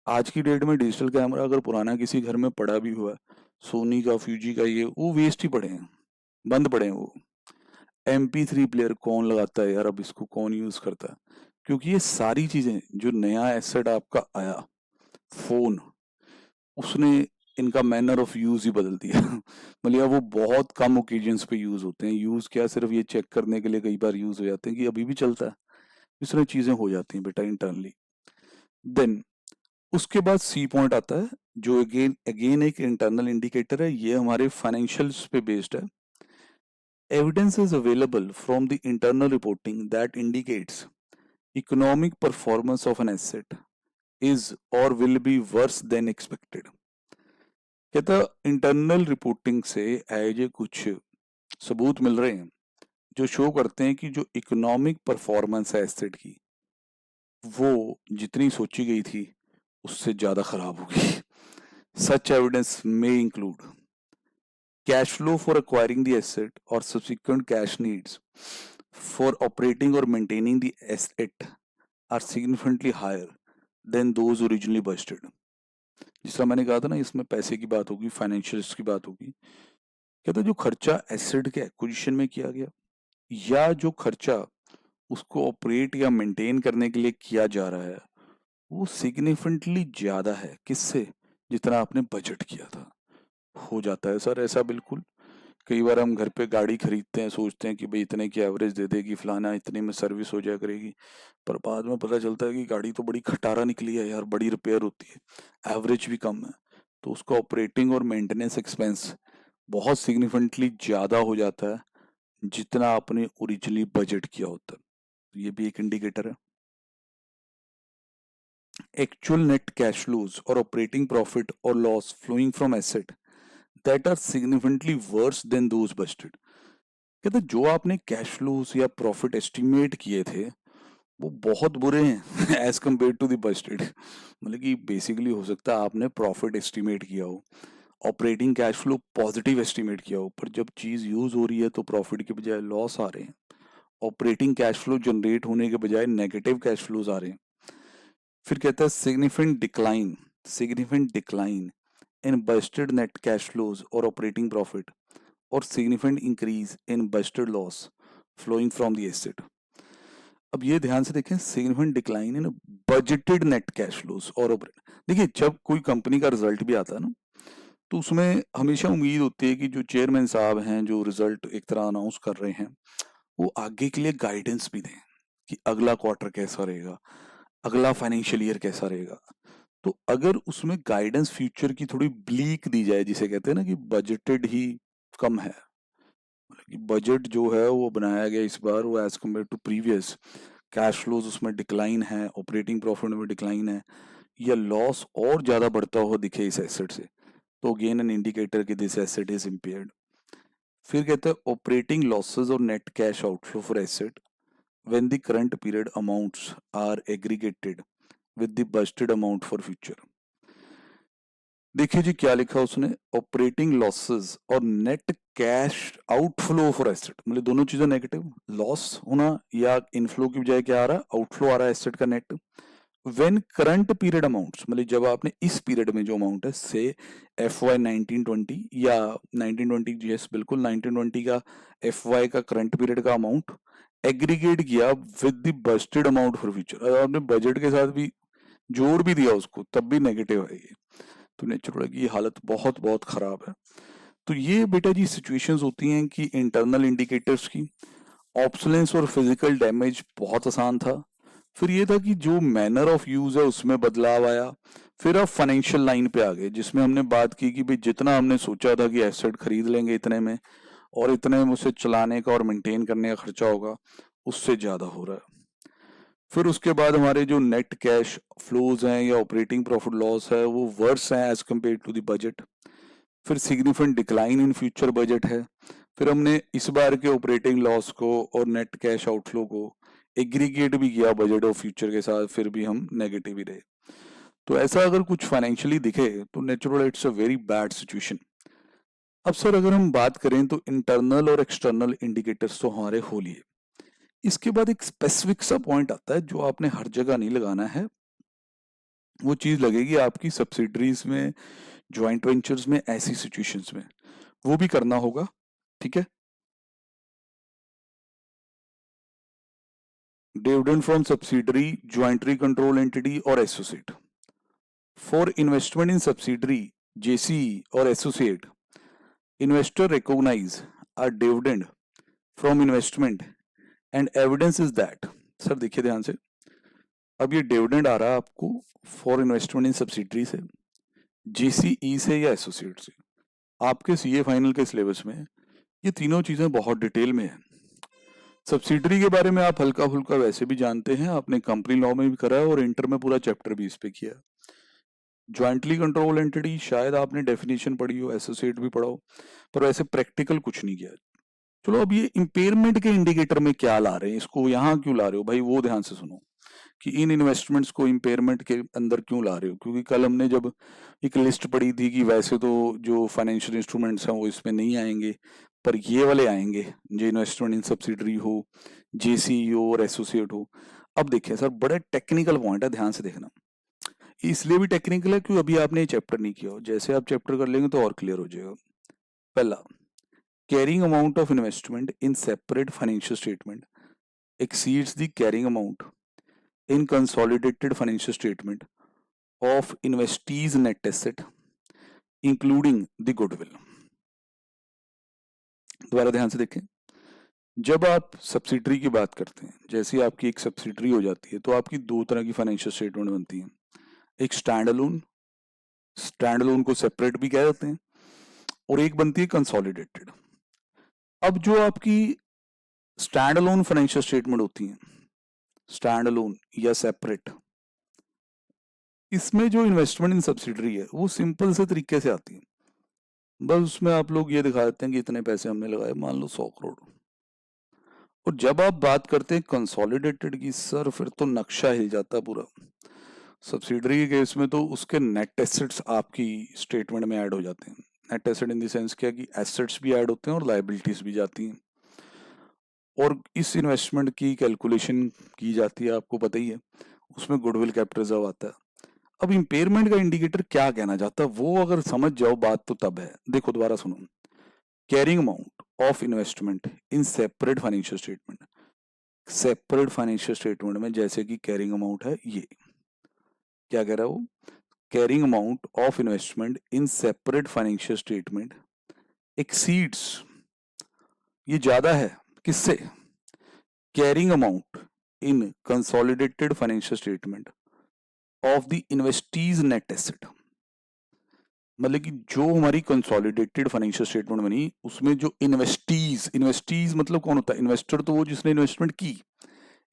S1: आज की डेट में डिजिटल कैमरा अगर पुराना किसी घर में पड़ा भी हुआ है, सोनी का, फ्यूजी का, ये वो वेस्ट ही पड़े हैं, बंद पड़े हैं वो। MP3 प्लेयर कौन लगाता है यार, अब इसको कौन यूज करता है? क्योंकि ये सारी चीजें, जो नया एसेट आपका आया, फोन, उसने इनका मैनर ऑफ यूज ही बदल दिया। मतलब वो बहुत कम ओकेजन्स पे यूज होते हैं, यूज क्या सिर्फ ये चेक करने के लिए कई बार यूज हो जाते हैं कि अभी भी चलता है, इस तरह चीजें हो जाती हैं बेटा इंटरनली। देन उसके बाद सी पॉइंट आता है, जो अगेन अगेन एक इंटरनल इंडिकेटर है, ये हमारे फाइनेंशियल्स पे बेस्ड है। Evidence is available from the internal reporting that indicates economic performance of an asset is और will be worse than expected. कहता इंटरनल रिपोर्टिंग से ऐसे कुछ सबूत मिल रहे हैं जो शो करते हैं कि जो इकोनॉमिक परफॉर्मेंस है एसेट की, वो जितनी सोची गई थी उससे ज्यादा खराब हो गई। सच evidence may include cash flow for acquiring the asset or subsequent cash needs for operating or maintaining the asset are significantly higher than those originally budgeted। जिस तरह मैंने कहा था ना, इसमें पैसे की बात होगी, फाइनेंशियल्स की बात होगी। कहता जो खर्चा एसेट के एक्विजिशन में किया गया, या जो खर्चा उसको ऑपरेट या मेंटेन करने के लिए किया जा रहा है, वो सिग्निफिकेंटली ज्यादा है किससे, जितना आपने बजट किया था। हो जाता है सर ऐसा, बिल्कुल। कई बार हम घर पे गाड़ी खरीदते हैं, सोचते हैं कि भाई इतने की एवरेज दे देगी, फलाना इतने में सर्विस हो जाया करेगी, पर बाद में पता चलता है कि गाड़ी तो बड़ी खटारा निकली है यार, बड़ी रिपेयर होती है, एवरेज भी कम है, तो उसका ऑपरेटिंग और मेंटेनेंस एक्सपेंस बहुत सिग्निफिकेंटली ज़्यादा हो जाता है जितना आपने ओरिजिनली बजट किया होता है। तो ये भी एक इंडिकेटर है। एक्चुअल नेट कैश फ्लोज और ऑपरेटिंग प्रॉफिट और loss flowing from asset that are significantly worse than those budgeted. कहते जो आपने कैश फ्लोज या प्रॉफिट एस्टिमेट किए थे वो बहुत बुरे हैं as compare to the budgeted. मतलब कि बेसिकली हो सकता है आपने प्रॉफिट एस्टिमेट किया हो, operating cash flow positive estimate किया हो, पर जब चीज यूज हो रही है तो प्रॉफिट के बजाय लॉस आ रहे हैं, ऑपरेटिंग कैश फ्लो जनरेट होने के बजाय नेगेटिव कैश फ्लोज आ रहे हैं। फिर कहता है significant decline in budgeted net cash flows और ऑपरेटिंग प्रॉफिट और significant increase in budgeted loss flowing from the asset. अब ये ध्यान से देखें, significant decline in budgeted net cash flows और देखिए जब कोई कंपनी का रिजल्ट भी आता है ना, तो उसमें हमेशा उम्मीद होती है कि जो चेयरमैन साहब हैं, जो रिजल्ट एक तरह अनाउंस कर रहे हैं, वो आगे के लिए गाइडेंस भी दें कि अगला क्वार्टर कैसा रहेगा, अगला फाइनेंशियल ईयर कैसा रहेगा। तो अगर उसमें गाइडेंस फ्यूचर की थोड़ी ब्लीक दी जाए, जिसे कहते हैं ना कि बजटेड ही कम है, मतलब कि बजट जो है वो बनाया गया इस बार वो as compare to previous, cash flows उसमें डिक्लाइन है, ऑपरेटिंग प्रॉफिट में डिक्लाइन है, या लॉस और ज्यादा बढ़ता हुआ दिखे इस एसेट से, तो अगेन एन इंडिकेटर कि दिस एसेट इज इम्पेयर्ड। फिर कहते हैं ऑपरेटिंग लॉसेस और net cash outflow for asset when the current period amounts are aggregated with the budgeted amount for future. देखिए जी क्या लिखा उसने, ऑपरेटिंग लॉसेस और net cash outflow for asset, मतलब दोनों चीजें नेगेटिव, लॉस होना या इनफ्लो की बजाय क्या आ रहा है, आउटफ्लो आ रहा है एसेट का net. When current period amounts, मतलब जब आपने इस पीरियड में जो अमाउंट है, से FY 1920 या 1920, यस बिल्कुल 1920 का FY का करंट पीरियड का अमाउंट एग्रीगेट किया with the budgeted amount for future, और आपने बजट के साथ भी जोड़ भी दिया उसको, तब भी नेगेटिव है ये, तो नेचुरल की हालत बहुत बहुत खराब है। तो ये बेटा जी सिचुएशंस होती हैं कि इंटरनल इंडिकेटर्स की। ऑब्सोलेंस और फिजिकल डैमेज बहुत आसान था। फिर ये था कि जो मैनर ऑफ यूज है उसमें बदलाव आया। फिर आप फाइनेंशियल लाइन पे आ गए, जिसमें हमने बात की कि भाई जितना हमने सोचा था कि एसेट खरीद लेंगे इतने में, और इतने में उसे चलाने का और मेंटेन करने का खर्चा होगा, उससे ज्यादा हो रहा है। फिर उसके बाद हमारे जो नेट कैश फ्लोज हैं या ऑपरेटिंग प्रॉफिट लॉस है वो वर्स हैं as compare to the budget. फिर significant decline in future budget है। फिर हमने इस बार के ऑपरेटिंग लॉस को और नेट कैश आउटफ्लो को एग्रीगेट भी किया बजट और फ्यूचर के साथ, फिर भी हम नेगेटिव ही रहे। तो ऐसा अगर कुछ फाइनेंशियली दिखे तो natural it's a very bad situation. अब सर अगर हम बात करें तो इंटरनल और एक्सटर्नल इंडिकेटर्स तो हमारे हो लिए, इसके बाद एक स्पेसिफिक सा पॉइंट आता है जो आपने हर जगह नहीं लगाना है। वो चीज लगेगी आपकी सब्सिडरीज में, ज्वाइंट वेंचर्स में, ऐसी सिचुएशंस में वो भी करना होगा। ठीक है, dividend from subsidiary, jointly control entity और associate. For investment in subsidiary, JCE और associate, investor recognize a dividend from investment and evidence is that। Sir देखिए ध्यान से, अब ये डिविडेंड आ रहा है आपको फॉर इन्वेस्टमेंट इन सब्सिडरी से, जीसीई से या एसोसिएट से। आपके सीए फाइनल के सिलेबस में ये तीनों चीजें बहुत डिटेल में है। सब्सिडरी के बारे में आप हल्का फुल्का वैसे भी जानते हैं, आपने कंपनी लॉ में भी करा है और इंटर में पूरा चैप्टर भी इस पे किया। ज्वाइंटली कंट्रोल एंटिटी शायद आपने डेफिनेशन पढ़ी हो, एसोसिएट भी पढ़ा हो, पर वैसे प्रैक्टिकल कुछ नहीं किया। चलो अब ये इम्पेयरमेंट के इंडिकेटर में क्या ला रहे हैं, इसको यहाँ क्यों ला रहे हो भाई, वो ध्यान से सुनो कि इन इन्वेस्टमेंट्स को इम्पेयरमेंट के अंदर क्यों ला रहे हो। क्योंकि कल हमने जब एक लिस्ट पढ़ी थी कि वैसे तो जो फाइनेंशियल इंस्ट्रूमेंट्स हैं वो इसमें नहीं आएंगे, पर ये वाले आएंगे, जो इन्वेस्टमेंट इन सब्सिडरी हो, जेसीई हो और एसोसिएट हो। अब देखिए सर, बड़ा टेक्निकल पॉइंट है, ध्यान से देखना। इसलिए भी टेक्निकल है क्योंकि अभी आपने ये चैप्टर नहीं किया हो, जैसे आप चैप्टर कर लेंगे तो और क्लियर हो जाएगा। पहला, carrying amount of investment in separate financial statement exceeds the carrying amount in consolidated financial statement of investee's net asset including the goodwill। दोबारा ध्यान से देखें, जब आप सब्सिडरी की बात करते हैं, जैसे आपकी एक सब्सिडरी हो जाती है तो आपकी दो तरह की फाइनेंशियल स्टेटमेंट बनती है, एक स्टैंड अलोन, स्टैंड अलोन को सेपरेट भी कह देते हैं, और एक बनती है कंसोलिडेटेड। अब जो आपकी स्टैंड अलोन फाइनेंशियल स्टेटमेंट होती है, स्टैंड अलोन या सेपरेट, इसमें जो इन्वेस्टमेंट इन सब्सिडरी है वो सिंपल से तरीके से आती है। बस उसमें आप लोग ये दिखा देते हैं कि इतने पैसे हमने लगाए, मान लो 100 करोड़। और जब आप बात करते हैं कंसोलिडेटेड की, सर फिर तो नक्शा हिल जाता है पूरा। सब्सिडरी के केस में तो उसके नेट एसेट्स आपकी स्टेटमेंट में ऐड हो जाते हैं। Net asset in the sense क्या कि एसेट्स भी ऐड होते हैं और लाइबिलिटीज भी जाती हैं, और इस इन्वेस्टमेंट की कैलकुलेशन की जाती है, आपको पता ही है, उसमें गुडविल कैपिटल रिजर्व आता है। अब इंपेयरमेंट का इंडिकेटर क्या कहना चाहता है वो अगर समझ जाओ बात तो तब है। देखो दोबारा सुनो, carrying amount of investment in separate financial statement, separate financial statement में जैसे कि कैरिंग अमाउंट है, ये क्या कह रहा है वो, carrying amount of investment in separate financial statement exceeds, ये ज्यादा है किससे, carrying amount in consolidated financial statement of the investee's net asset. मतलब कि जो हमारी कंसोलिडेटेड फाइनेंशियल स्टेटमेंट बनी उसमें जो इन्वेस्टीज, इन्वेस्टीज मतलब कौन होता है, इन्वेस्टर तो वो जिसने इन्वेस्टमेंट की,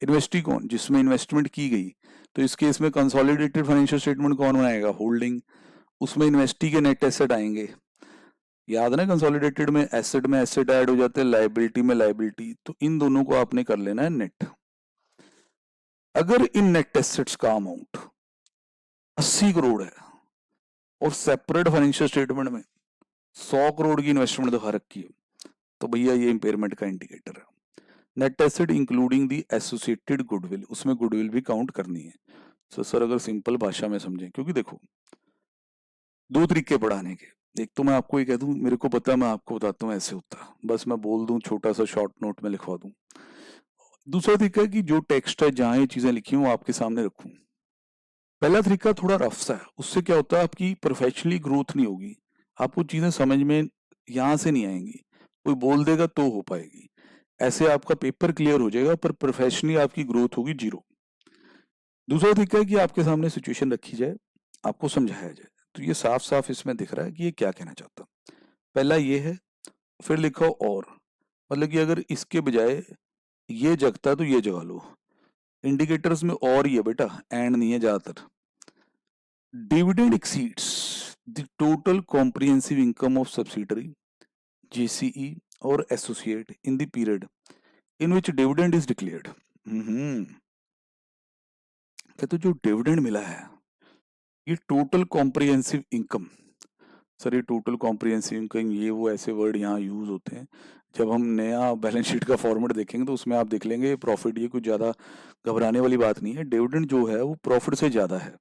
S1: इन्वेस्टी कौन, जिसमें इन्वेस्टमेंट की गई। तो इस केस में कंसोलिडेटेड फाइनेंशियल स्टेटमेंट कौन बनाएगा, होल्डिंग, उसमें इन्वेस्टी के नेट एसेट आएंगे। याद है ना, कंसोलिडेटेड में एसेट ऐड हो जाते हैं, लाइबिलिटी में लाइबिलिटी, तो इन दोनों को आपने कर लेना है नेट। अगर इन नेट एसेट्स का अमाउंट 80 करोड़ है और सेपरेट फाइनेंशियल स्टेटमेंट में 100 करोड़ की इन्वेस्टमेंट दिखा रखी है, तो भैया ये इंपेयरमेंट का इंडिकेटर है। Net asset including the associated goodwill, उसमें गुडविल भी काउंट करनी है। तो सर अगर सिंपल भाषा में समझें, क्योंकि देखो दो तरीके पढ़ाने के, एक तो मैं आपको ये कह दूं मेरे को पता है, मैं आपको बताता हूँ ऐसे होता है, बस मैं बोल दूं, छोटा सा शॉर्ट नोट में लिखवा दूं। दूसरा तरीका है कि जो टेक्स्ट है, जहां ये चीजें लिखी हूं आपके सामने रखूं। पहला तरीका थोड़ा रफ सा है, उससे क्या होता है आपकी प्रोफेशनली ग्रोथ नहीं होगी, आपको चीजें समझ में यहां से नहीं आएंगी, कोई बोल देगा तो हो पाएगी। ऐसे आपका पेपर क्लियर हो जाएगा पर प्रोफेशनली आपकी ग्रोथ होगी जीरो। दूसरा तरीका है कि आपके सामने सिचुएशन रखी जाए, आपको समझाया जाए, तो ये साफ साफ इसमें दिख रहा है कि ये क्या कहना चाहता। पहला ये है, फिर लिखो और, मतलब कि अगर इसके बजाय ये जगता है तो ये जगा लो। इंडिकेटर्स में और ही है बेटा, एंड नहीं है ज्यादातर। Dividend exceeds the total comprehensive income of subsidiary, JCE और associate in the period in which dividend is declared. कहते जो डिविडेंड मिला है ये टोटल कॉम्प्रिहेंसिव इनकम। सर ये टोटल कॉम्प्रिहेंसिव इनकम ये वो ऐसे वर्ड यहाँ यूज होते हैं। जब हम नया बैलेंस शीट का फॉर्मेट देखेंगे तो उसमें आप देख लेंगे प्रॉफिट, ये कुछ ज़्यादा घबराने वाली बात नहीं है। डिविडेंड जो है वो प्रॉफिट से ज़्यादा है,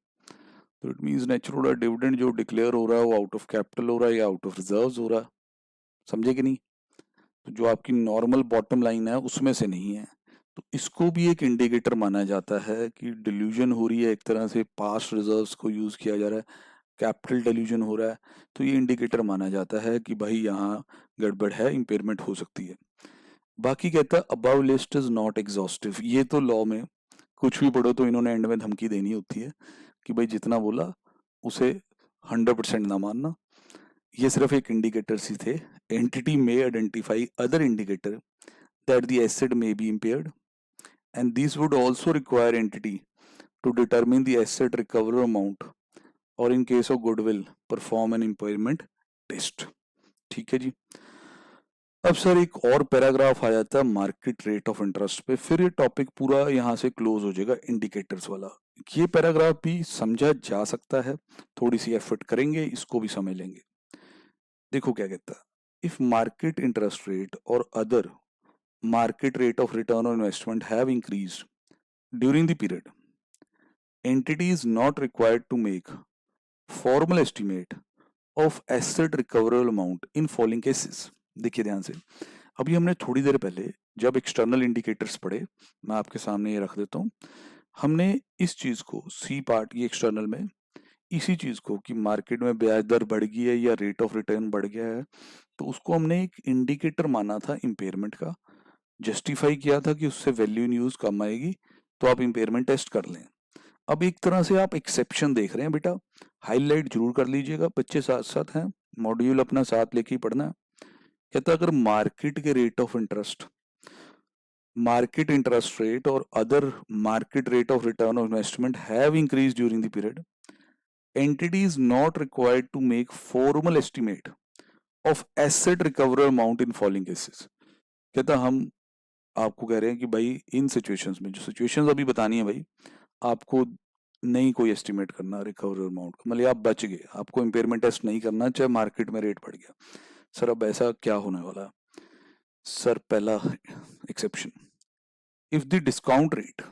S1: तो इट मीन्स नेचुरल डिविडेंड जो डिक्लेयर हो रहा है वो आउट ऑफ कैपिटल हो रहा है या आउट ऑफ रिजर्व्स हो रहा है। समझे कि नहीं? तो जो आपकी नॉर्मल बॉटम लाइन है उसमें से नहीं है। तो इसको भी एक इंडिकेटर माना जाता है कि डिल्यूजन हो रही है, एक तरह से पास्ट रिजर्व्स को यूज किया जा रहा है, कैपिटल डिल्यूजन हो रहा है। तो ये इंडिकेटर माना जाता है कि भाई यहाँ गड़बड़ है, इम्पेयरमेंट हो सकती है। बाकी कहता है above list is not exhaustive. ये तो लॉ में कुछ भी पढ़ो तो इन्होंने एंड में धमकी देनी होती है कि भाई जितना बोला उसे 100% ना मानना। ये सिर्फ एक इंडिकेटर सी थे। एंटिटी में identify other indicator that the asset may be impaired, and these would also require entity to determine the asset recoverable amount or in case of goodwill perform an impairment test। ठीक है जी। अब sir एक और paragraph आ जाता है market rate of interest पे, फिर ये टॉपिक पूरा यहाँ से क्लोज हो जाएगा इंडिकेटर्स वाला। ये पैराग्राफ भी समझा जा सकता है, थोड़ी सी एफर्ट करेंगे इसको भी समझ लेंगे। देखो क्या कहता है, इफ मार्केट इंटरेस्ट रेट और other market rate of return on investment have increased during the period, entity is not required to make formal estimate of asset recoverable amount in following cases। देखिए ध्यान से, अभी हमने थोड़ी देर पहले जब external indicators पढ़े, मैं आपके सामने ये रख देता हूँ, हमने इस चीज को सी पार्ट, ये एक्सटर्नल में इसी चीज को कि मार्केट में ब्याज दर बढ़ गई है या रेट ऑफ रिटर्न बढ़ गया है, तो उसको हमने एक इंडिकेटर माना था इम्पेयरमेंट का, जस्टिफाई किया था कि उससे वैल्यू इन यूज कम आएगी तो आप इम्पेयरमेंट टेस्ट कर लें। अब एक तरह से आप एक्सेप्शन देख रहे हैं बेटा, हाईलाइट जरूर कर लीजिएगा, बच्चे साथ साथ हैं, मॉड्यूल अपना साथ लेके ही पढ़ना है। कहता अगर मार्केट के rate of interest, market interest rate और other market rate of return of investment have increase during the period, entity is not required to make formal estimate of asset recoverable amount in following cases। कहता हम आपको कह रहे हैं कि भाई इन situations में, जो सिचुएशंस अभी बतानी है भाई, आपको नहीं कोई एस्टिमेट करना रिकवरेबल अमाउंट, मतलब आप बच गए, आपको इम्पेयरमेंट टेस्ट नहीं करना चाहे मार्केट में रेट बढ़ गया। सर अब ऐसा क्या होने वाला है? सर पहला exception, if the discount rate,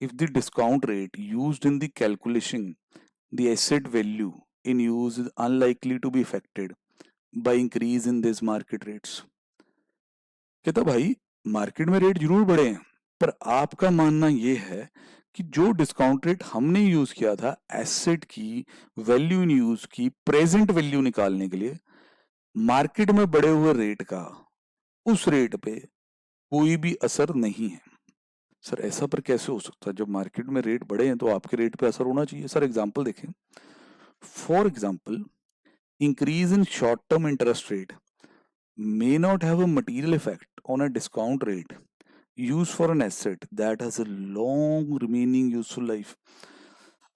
S1: if the discount rate used in the calculation the asset value in use is unlikely to be affected by increase in these market rates। कहता भाई market में rate जरूर बढ़े हैं, पर आपका मानना ये है कि जो डिस्काउंट रेट हमने यूज किया था एसेट की वैल्यू इन यूज की प्रेजेंट वैल्यू निकालने के लिए, मार्केट में बढ़े हुए रेट का उस रेट पे कोई भी असर नहीं है। सर ऐसा पर कैसे हो सकता है? जब मार्केट में रेट बढ़े हैं तो आपके रेट पे असर होना चाहिए। सर एग्जांपल देखें, for example increase in short term interest rate may not have a material effect on a discount rate used for an asset that has a long remaining useful life।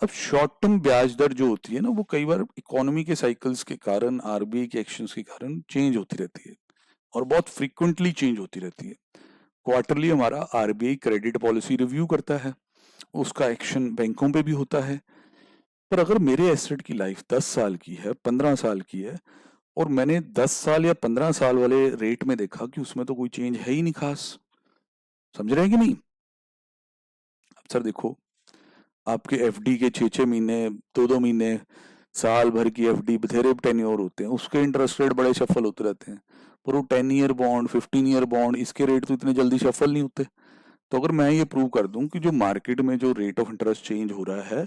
S1: अब short term ब्याज दर जो होती है ना, वो कई बार economy के cycles के कारण, आरबीआई के एक्शंस के कारण चेंज होती रहती है और बहुत फ्रीक्वेंटली चेंज होती रहती है। क्वार्टरली हमारा आरबीआई क्रेडिट पॉलिसी रिव्यू करता है, उसका एक्शन बैंकों पे भी होता है। पर अगर मेरे एसेट की लाइफ 10 साल की है, 15 साल की है, और मैंने 10 साल या 15 साल वाले रेट में देखा कि उसमें तो कोई चेंज है ही नहीं खास, समझ रहे हैं कि नहीं? अब सर देखो, आपके एफडी के 6-6 महीने, 2-2 महीने, साल भर की एफडी बथेरे टेन्योर होते हैं, उसके इंटरेस्ट रेट बड़े शफल होते रहते हैं। पर वो 10 ईयर बॉन्ड, 15 ईयर बॉन्ड, इसके रेट तो इतने जल्दी शफल नहीं होते। तो अगर मैं ये प्रूव कर दूं कि जो मार्केट में जो रेट ऑफ इंटरेस्ट चेंज हो रहा है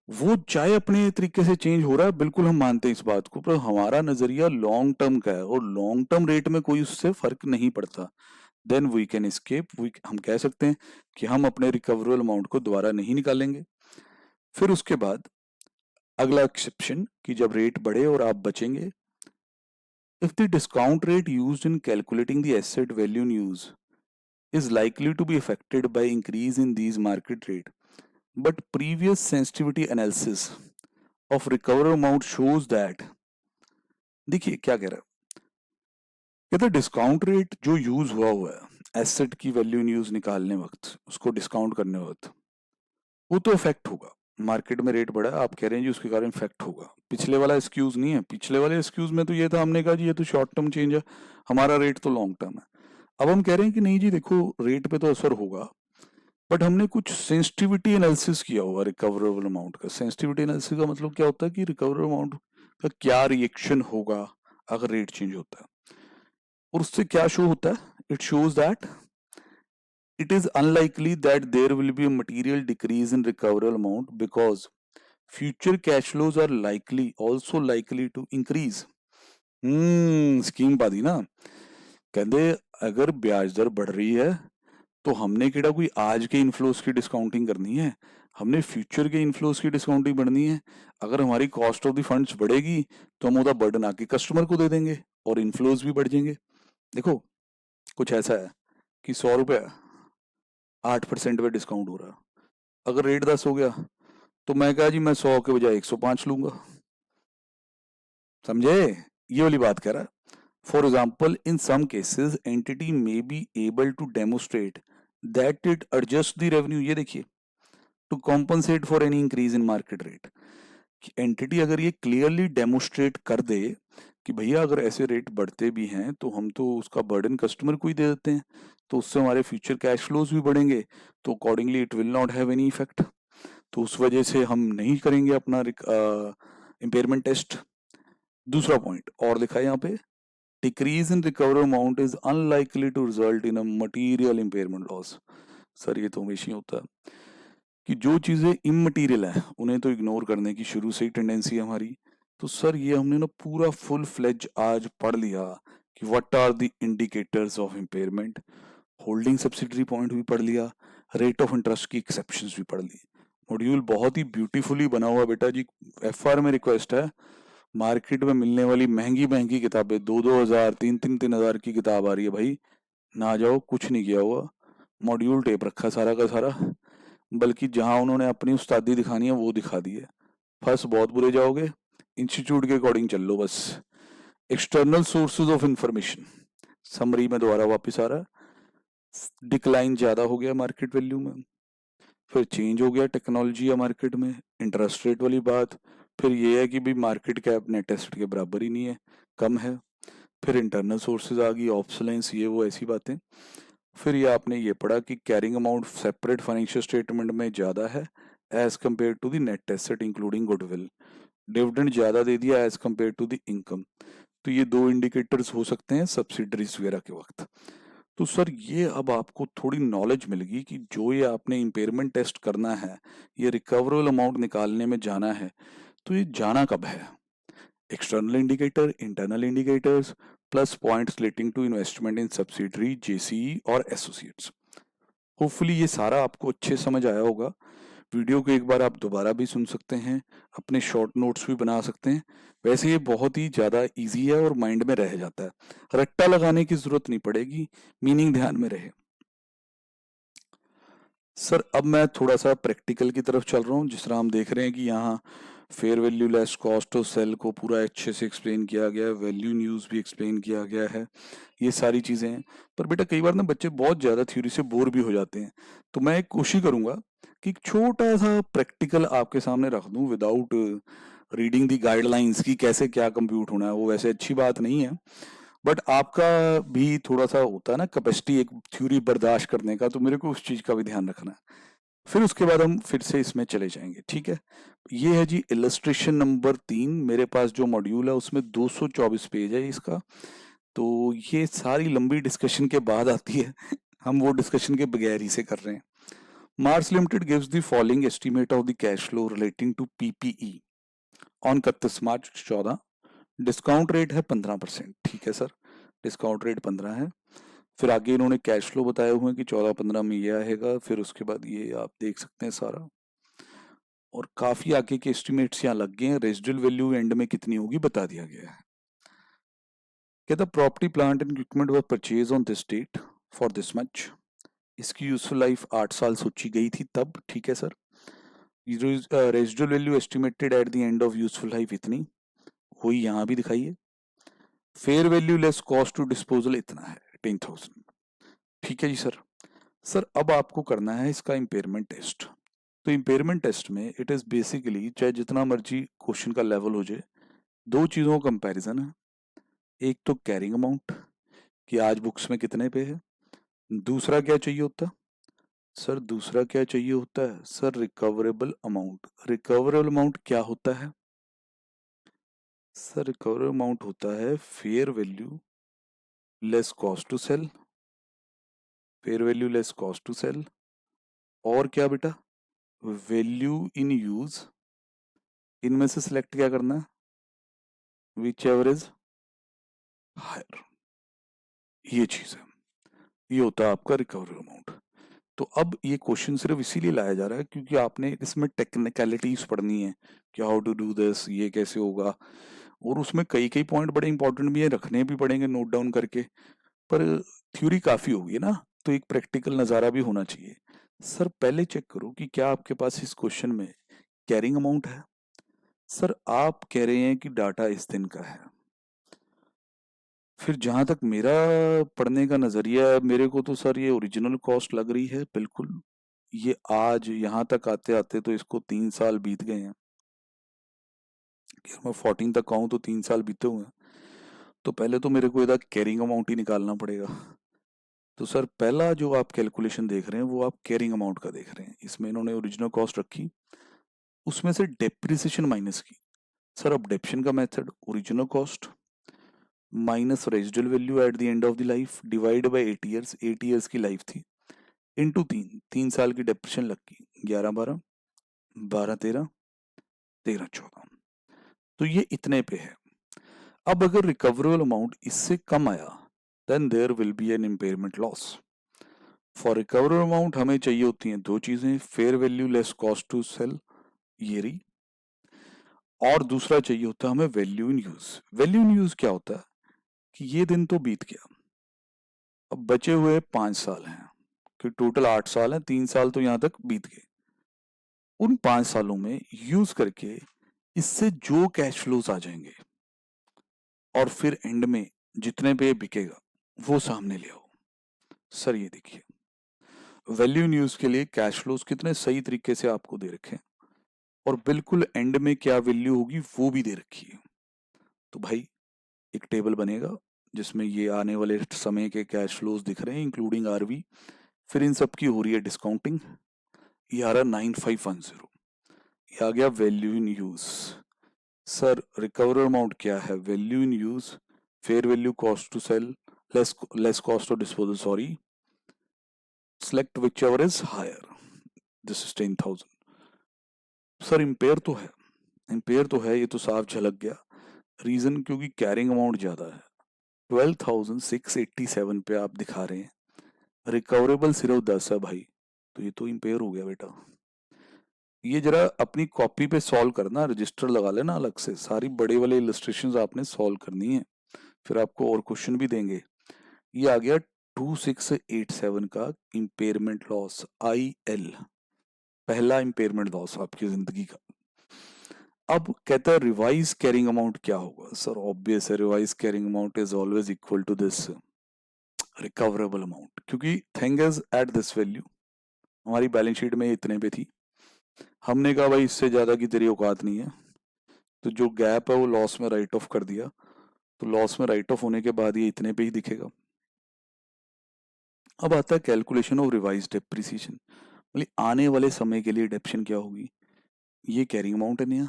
S1: वो चाहे अपने तरीके से चेंज हो रहा है, बिल्कुल हम मानते हैं इस बात को, पर हमारा नजरिया लॉन्ग टर्म का है और लॉन्ग टर्म रेट में कोई उससे फर्क नहीं पड़ता, देन वी कैन एस्केप, हम कह सकते हैं कि हम अपने रिकवरेबल अमाउंट को दोबारा नहीं निकालेंगे। फिर उसके बाद अगला एक्सेप्शन कि जब रेट बढ़े और आप बचेंगे, if the discount rate used in calculating the asset value in use is likely to be affected by increase in these market rate, but previous sensitivity analysis of recoverable amount shows that। देखिए क्या कह रहा है, कहता discount rate जो use हुआ है asset की वैल्यू इन यूज निकालने वक्त, उसको डिस्काउंट करने वक्त, वो तो इफेक्ट होगा। मार्केट में रेट बढ़ा, आप कह रहे हैं जी उसके कारण इफेक्ट होगा। पिछले वाला एक्सक्यूज नहीं है। पिछले वाले एक्सक्यूज में तो ये था, हमने कहा जी ये तो शॉर्ट टर्म चेंज है, हमारा रेट तो लॉन्ग टर्म है। अब हम कह रहे हैं कि नहीं जी देखो, रेट पे तो असर होगा, बट हमने कुछ सेंसिटिविटी एनालिसिस किया हुआ रिकवरेबल अमाउंट का। सेंसिटिविटी एनालिसिस का मतलब क्या होता है कि रिकवरेबल अमाउंट का क्या रिएक्शन होगा अगर रेट चेंज होता है। और उससे क्या शो होता है, it shows that it is unlikely that there will be a material decrease in recoverable amount because future cash flows are likely to increase। Scheme पा दी ना। कहते अगर ब्याज दर बढ़ रही है तो हमने केड़ा कोई आज के इनफ्लोस की डिस्काउंटिंग करनी है, हमने फ्यूचर के इनफ्लोस की डिस्काउंटिंग बढ़नी है। अगर हमारी कॉस्ट ऑफ द फंड्स बढ़ेगी तो हम उसका बर्डन आके कस्टमर को दे देंगे और इनफ्लोस भी बढ़ जाएंगे। देखो कुछ ऐसा है कि 100 रुपया 8% पे डिस्काउंट हो रहा, अगर रेट 10 हो गया तो मैं कहा जी मैं 100 के बजाय 105 लूंगा। समझे, ये वाली बात कह रहा। For example in some cases entity may be able to demonstrate that it adjust the revenue, ये देखिए, to compensate for any increase in market rate. Entity अगर ये क्लियरली डेमोस्ट्रेट कर दे कि भैया अगर ऐसे रेट बढ़ते भी हैं तो हम तो उसका बर्डन कस्टमर को ही दे देते हैं, तो उससे हमारे फ्यूचर कैश फ्लोज भी बढ़ेंगे, तो accordingly it will not have any effect, तो उस वजह से हम नहीं करेंगे अपना इम्पेयरमेंट टेस्ट। दूसरा पॉइंट और लिखा है यहाँ पे, decrease in recover amount is unlikely to result in a material impairment loss. Sir ये तो हमेशा ही होता है कि जो चीजें इमटेरियल है उन्हें तो इग्नोर करने की शुरू से ही टेंडेंसी है हमारी। तो सर ये हमने ना पूरा फुल फ्लेज आज पढ़ लिया कि what are the indicators of impairment, holding subsidiary point भी पढ़ लिया, रेट ऑफ इंटरेस्ट की एक्सेप्शंस भी पढ़ ली। मॉड्यूल बहुत ही ब्यूटीफुली बना हुआ बेटा जी। एफआर में रिक्वेस्ट है, मार्केट में मिलने वाली महंगी महंगी किताबें 2-2 हजार 3-3 हजार की किताब आ रही है भाई, ना जाओ, कुछ नहीं किया हुआ, मॉड्यूल टेप रखा सारा का सारा, बल्कि जहां उन्होंने अपनी उस्तादी दिखानी है वो दिखा दी है। फंस बहुत बुरे जाओगे, इंस्टीट्यूट के अकॉर्डिंग चल लो बस। External sources of information summary में दोबारा वापस आ रहा है, डिक्लाइन ज्यादा हो गया मार्केट वैल्यू में, फिर चेंज हो गया टेक्नोलॉजी या मार्केट में, इंटरेस्ट रेट वाली बात, फिर ये है कि भाई मार्केट कैप नेट एसेट के बराबर ही नहीं है, कम है, फिर इंटरनल सोर्सेज आ गई, ऑब्सोलेंस, ये वो ऐसी बातें। फिर ये आपने ये पढ़ा कि carrying amount separate financial statement में ज़्यादा है as compare to the net asset including goodwill, dividend ज़्यादा दे दिया as compare to the income. तो ये दो इंडिकेटर्स हो सकते हैं सब्सिडरीज वगैरह के वक्त। तो सर ये अब आपको थोड़ी नॉलेज मिलेगी कि जो ये आपने इम्पेयरमेंट टेस्ट करना है, ये रिकवरेबल अमाउंट निकालने में जाना है, तो ये जाना कब है, external indicator, internal indicators, plus points relating to investment in subsidiary, JCE और एसोसिएट्स। होपफुली ये सारा आपको अच्छे समझ आया होगा। वीडियो को एक बार आप दोबारा भी सुन सकते हैं, अपने शॉर्ट नोट्स भी बना सकते हैं। वैसे ये बहुत ही ज़्यादा इजी है और माइंड में रह जाता है, रट्टा लगाने की जरूरत नहीं पड़ेगी, मीनिंग ध्यान में रहे। सर अब मैं थोड़ा सा प्रैक्टिकल की तरफ चल रहा हूँ। जिस तरह हम देख रहे हैं कि यहाँ fair value less cost of sell को पूरा अच्छे से एक्सप्लेन किया गया है, वैल्यू न्यूज़ भी एक्सप्लेन किया गया है, ये सारी चीज़ें हैं। पर बेटा कई बार ना बच्चे बहुत ज़्यादा थ्योरी से बोर भी हो जाते हैं, तो मैं एक कोशिश करूंगा कि एक छोटा सा प्रैक्टिकल आपके सामने रख दूं विदाउट रीडिंग दी गाइडलाइंस की कैसे क्या कंप्यूट होना है। वो वैसे अच्छी बात नहीं है, बट आपका भी थोड़ा सा होता है ना कैपेसिटी एक थ्योरी बर्दाश्त करने का, तो मेरे को उस चीज़ का भी ध्यान रखना है। फिर उसके बाद हम फिर से इसमें चले जाएंगे, ठीक है। ये है जी इलस्ट्रेशन नंबर 3, मेरे पास जो मॉड्यूल है उसमें 224 पेज है इसका। तो ये सारी लंबी डिस्कशन के बाद आती है, हम वो डिस्कशन के बगैर ही से कर रहे हैं। Mars limited gives the following estimate of the cash flow relating to PPE on 31 March 14। Discount rate है 15%, ठीक है सर, डिस्काउंट रेट 15 है। फिर आगे इन्होंने कैश फ्लो बताए हुए हैं कि 14-15 में ये आएगा, फिर उसके बाद ये आप देख सकते हैं सारा, और काफी आगे के एस्टिमेट्स यहाँ लग गए हैं। रेजिडुअल वैल्यू एंड में कितनी होगी बता दिया गया है। कहता property plant and equipment were purchase on this date for this much. इसकी यूजफुल लाइफ 8 साल सोची गई थी तब, ठीक है sir. Residual value estimated at the end of useful life इतनी, वही यहाँ भी दिखाइए। Fair value less cost to disposal इतना है 10,000, ठीक है जी सर। सर अब आपको करना है इसका इम्पेयरमेंट टेस्ट। तो इम्पेयरमेंट टेस्ट में इट इज़ बेसिकली चाहे जितना मर्जी क्वेश्चन का लेवल हो जाए, दो चीज़ों का कंपैरिजन है। एक तो कैरिंग अमाउंट कि आज बुक्स में कितने पे है। दूसरा क्या चाहिए होता है सर? दूसरा क्या चाहिए होता है sir? Recoverable amount. Recoverable amount क्या होता है सर? रिकवरेबल अमाउंट होता है fair value less cost to sell. Fair value less cost to sell. और क्या बेटा? Value in use. इनमें से सिलेक्ट क्या करना है? Which ever is higher. ये चीज है, ये होता है आपका रिकवरी अमाउंट। तो अब ये क्वेश्चन सिर्फ इसीलिए लाया जा रहा है क्योंकि आपने इसमें टेक्निकलिटीज पढ़नी है कि हाउ टू डू दिस, ये कैसे होगा। और उसमें कई कई पॉइंट बड़े इंपॉर्टेंट भी है, रखने भी पड़ेंगे नोट डाउन करके। पर थ्योरी काफी होगी ना, तो एक प्रैक्टिकल नज़ारा भी होना चाहिए। सर पहले चेक करो कि क्या आपके पास इस क्वेश्चन में कैरिंग अमाउंट है। सर आप कह रहे हैं कि डाटा इस दिन का है। फिर जहां तक मेरा पढ़ने का नजरिया है, मेरे को तो सर ये ओरिजिनल कॉस्ट लग रही है बिल्कुल। ये आज यहाँ तक आते आते तो इसको 3 साल बीत गए हैं। मैं 14 तक आऊँ तो 3 साल बीते हुए हैं। तो पहले तो मेरे को इधर कैरिंग अमाउंट ही निकालना पड़ेगा। तो सर पहला जो आप कैलकुलेशन देख रहे हैं वो आप कैरिंग अमाउंट का देख रहे हैं। इसमें इन्होंने ओरिजिनल कॉस्ट रखी, उसमें से डेप्रिसिएशन माइनस की। सर अब डेप्शन का method original cost minus residual value eight the end of the life divide by 8 years. 8 years की लाइफ थी, इंटू 3 3 साल की डेप्रिसिएशन लग गई। 11 12 12 13 13 14। तो ये इतने पे है। अब अगर रिकवरेबल अमाउंट इससे कम आया then there will be an impairment loss. For recoverable amount हमें चाहिए होती हैं दो चीजें, fair value less cost to sell, ये रही। और दूसरा चाहिए होता है हमें value in use. Value in use क्या होता है कि ये दिन तो बीत गया, अब बचे हुए 5 साल हैं, कि टोटल 8 साल हैं, 3 साल तो यहां तक बीत गए। उन 5 सालों में यूज करके इससे जो कैश फ्लोज आ जाएंगे और फिर एंड में जितने पे बिकेगा वो सामने ले आओ। सर ये देखिए, वैल्यू इन यूज के लिए कैश फ्लोज कितने सही तरीके से आपको दे रखे हैं और बिल्कुल एंड में क्या वैल्यू होगी वो भी दे रखी है। तो भाई एक टेबल बनेगा जिसमें ये आने वाले समय के कैश फ्लोज दिख रहे हैं इंक्लूडिंग आरवी। फिर इन सब की हो रही है डिस्काउंटिंग। ये आ रहा 9510। ये आ गया value in use. Sir recover amount क्या है? Value in use, fair value cost to sell less cost of disposal, sorry, select which ever is higher. This is 10,000। Sir impair तो है, इम्पेयर तो है, ये तो साफ झलक गया। रीजन क्योंकि कैरिंग अमाउंट ज्यादा है। 12,687 पे आप दिखा रहे हैं, रिकवरेबल सिर्फ 10 है भाई, तो ये तो इम्पेयर हो गया बेटा। ये जरा अपनी कॉपी पे सॉल्व करना, रजिस्टर लगा लेना अलग से, सारी बड़े वाले इलस्ट्रेशंस आपने सॉल्व करनी है, फिर आपको और क्वेश्चन भी देंगे। ये आ गया 2687 का इम्पेयरमेंट लॉस, IL, पहला इम्पेयरमेंट लॉस आपकी जिंदगी का। अब कहता है रिवाइज कैरिंग अमाउंट क्या होगा। सर ऑब्वियस है, revise carrying amount is always equal to this recoverable amount, क्योंकि thing is at this value हमारी बैलेंस शीट में इतने पे थी। हमने कहा भाई इससे ज्यादा की तेरी औकात नहीं है, तो जो गैप है वो लॉस में राइट ऑफ कर दिया। तो लॉस में राइट ऑफ होने के बाद ये इतने पे ही दिखेगा। अब आता है कैलकुलेशन ऑफ रिवाइज डेप्रिसिएशन, मतलब आने वाले समय के लिए डेप्शन क्या होगी। ये कैरिंग अमाउंट है नया,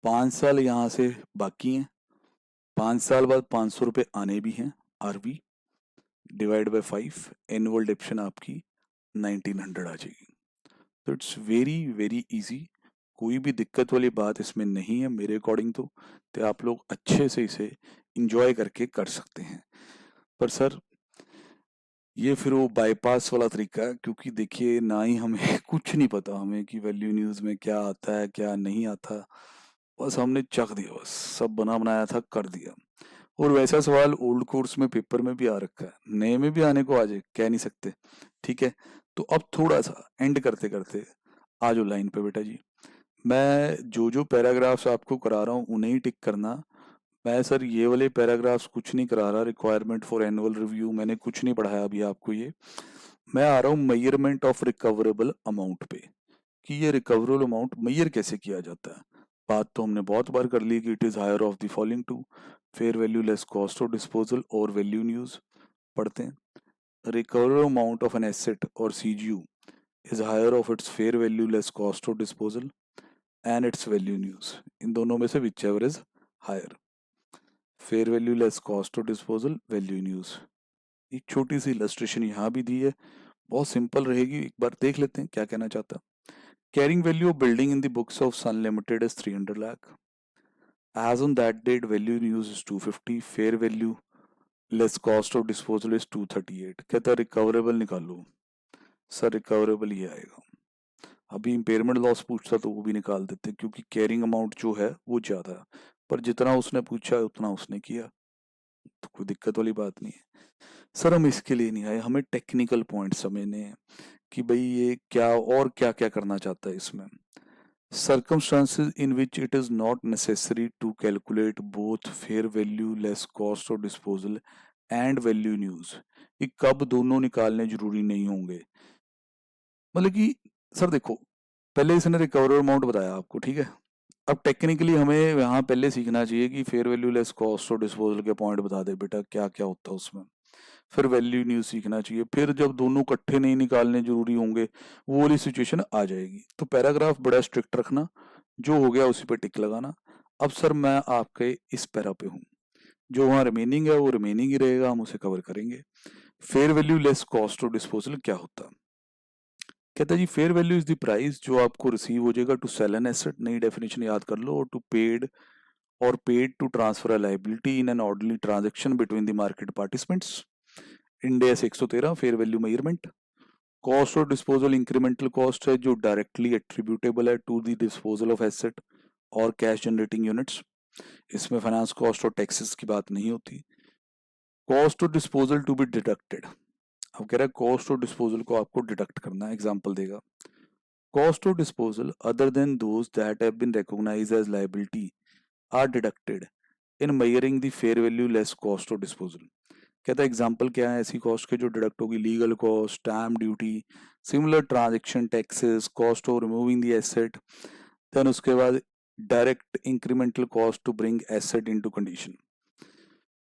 S1: 5 साल यहाँ से बाकी हैं, 5 साल बाद 500 रुपये आने भी हैं, RV divide by 5, annual depreciation आपकी 1900 आ जाएगी। तो इट्स वेरी वेरी इजी, कोई भी दिक्कत वाली बात इसमें नहीं है मेरे अकॉर्डिंग तो आप लोग अच्छे से इसे इंजॉय करके कर सकते हैं। पर सर ये फिर वो बाईपास वाला तरीका है, क्योंकि देखिए ना ही हमें कुछ नहीं पता हमें कि वैल्यू न्यूज़ में क्या आता है क्या नहीं आता, बस हमने चख दिया, बस सब बना बनाया था कर दिया। और वैसा सवाल ओल्ड कोर्स में पेपर में भी आ रखा है, नए में भी आने को आ जाए, कह नहीं सकते। ठीक है, तो अब थोड़ा सा एंड करते करते आ जाओ लाइन पे बेटा जी। मैं जो जो पैराग्राफ्स आपको करा रहा हूँ उन्हें ही टिक करना, मैं सर ये वाले पैराग्राफ्स कुछ नहीं करा रहा, रिक्वायरमेंट फॉर एनुअल रिव्यू मैंने कुछ नहीं पढ़ाया अभी आपको ये। मैं आ रहा हूँ मेजरमेंट ऑफ रिकवरेबल अमाउंट पे, कि ये रिकवरेबल अमाउंट मेजर कैसे किया जाता है। बात तो हमने बहुत बार कर ली कि it is higher of the following two, fair value less cost of disposal और वैल्यू इन यूज। पढ़ते हैं, recoverable amount of an asset और CGU is higher of its fair value less cost of disposal and its value in use। इन दोनों में से whichever is higher। fair value less cost of disposal, value in use। एक छोटी सी illustration यहाँ भी दी है, बहुत सिंपल रहेगी, एक बार देख लेते हैं क्या कहना चाहता। Carrying value of building in the books of Sun limited is 300 lakh. As on that date, value in use is 250, fair value less cost of disposal is 238। कहता है रिकवरेबल निकालो। सर रिकवरेबल ही आएगा। अभी इम्पेयरमेंट लॉस पूछता तो वो भी निकाल देते, क्योंकि कैरिंग अमाउंट जो है वो ज्यादा है, पर जितना उसने पूछा है उतना उसने किया, तो कोई दिक्कत वाली बात नहीं है। सर हम इसके लिए नहीं आए, हमें टेक्निकल पॉइंट समझने हैं कि भाई ये क्या और क्या क्या करना चाहता है इसमें। circumstances in which it is not necessary to calculate both fair value less cost of disposal and value in use। ये कब दोनों निकालने जरूरी नहीं होंगे, मतलब कि सर देखो, पहले इसने रिकवरेबल अमाउंट बताया आपको, ठीक है। अब टेक्निकली हमें यहाँ पहले सीखना चाहिए कि फेयर वैल्यू लेस कॉस्ट और डिस्पोजल के पॉइंट बता दे बेटा क्या क्या होता है उसमें। फिर वैल्यू न्यूज सीखना चाहिए, फिर जब दोनों इकट्ठे नहीं निकालने जरूरी होंगे वो वाली सिचुएशन आ जाएगी। तो पैराग्राफ बड़ा स्ट्रिक्ट रखना, जो हो गया उसी पे टिक लगाना। अब सर मैं आपके इस पैरा पे हूँ, जो वहाँ रिमेनिंग है वो रिमेनिंग ही रहेगा, हम उसे कवर करेंगे। फेयर वैल्यू लेस कॉस्ट और डिस्पोजल क्या होता है। कहता है जी fair value is the price जो आपको रिसीव हो जाएगा टू सेल एन एसेट, नई डेफिनेशन याद कर लो, और टू पेड और paid to transfer a liability in an orderly transaction between the market participants. Ind S 113 fair value measurement. Cost और डिस्पोजल इंक्रीमेंटल कॉस्ट है जो डायरेक्टली एट्रीब्यूटेबल है to the disposal of asset और cash generating units. इसमें finance cost और taxes की बात नहीं होती। कॉस्ट और डिस्पोजल टू बी डिडक्टेड, अब कह रहा है कॉस्ट और डिस्पोजल को आपको डिडक्ट करना है, एग्जाम्पल देगा। Cost of disposal other than those that have been recognized as liability are deducted in measuring the fair value less cost of disposal। कहता है एग्जाम्पल क्या है ऐसी कॉस्ट के जो डिडक्ट होगी, legal cost, stamp duty, similar transaction taxes, cost of removing the asset, then उसके बाद direct incremental cost to bring asset into condition.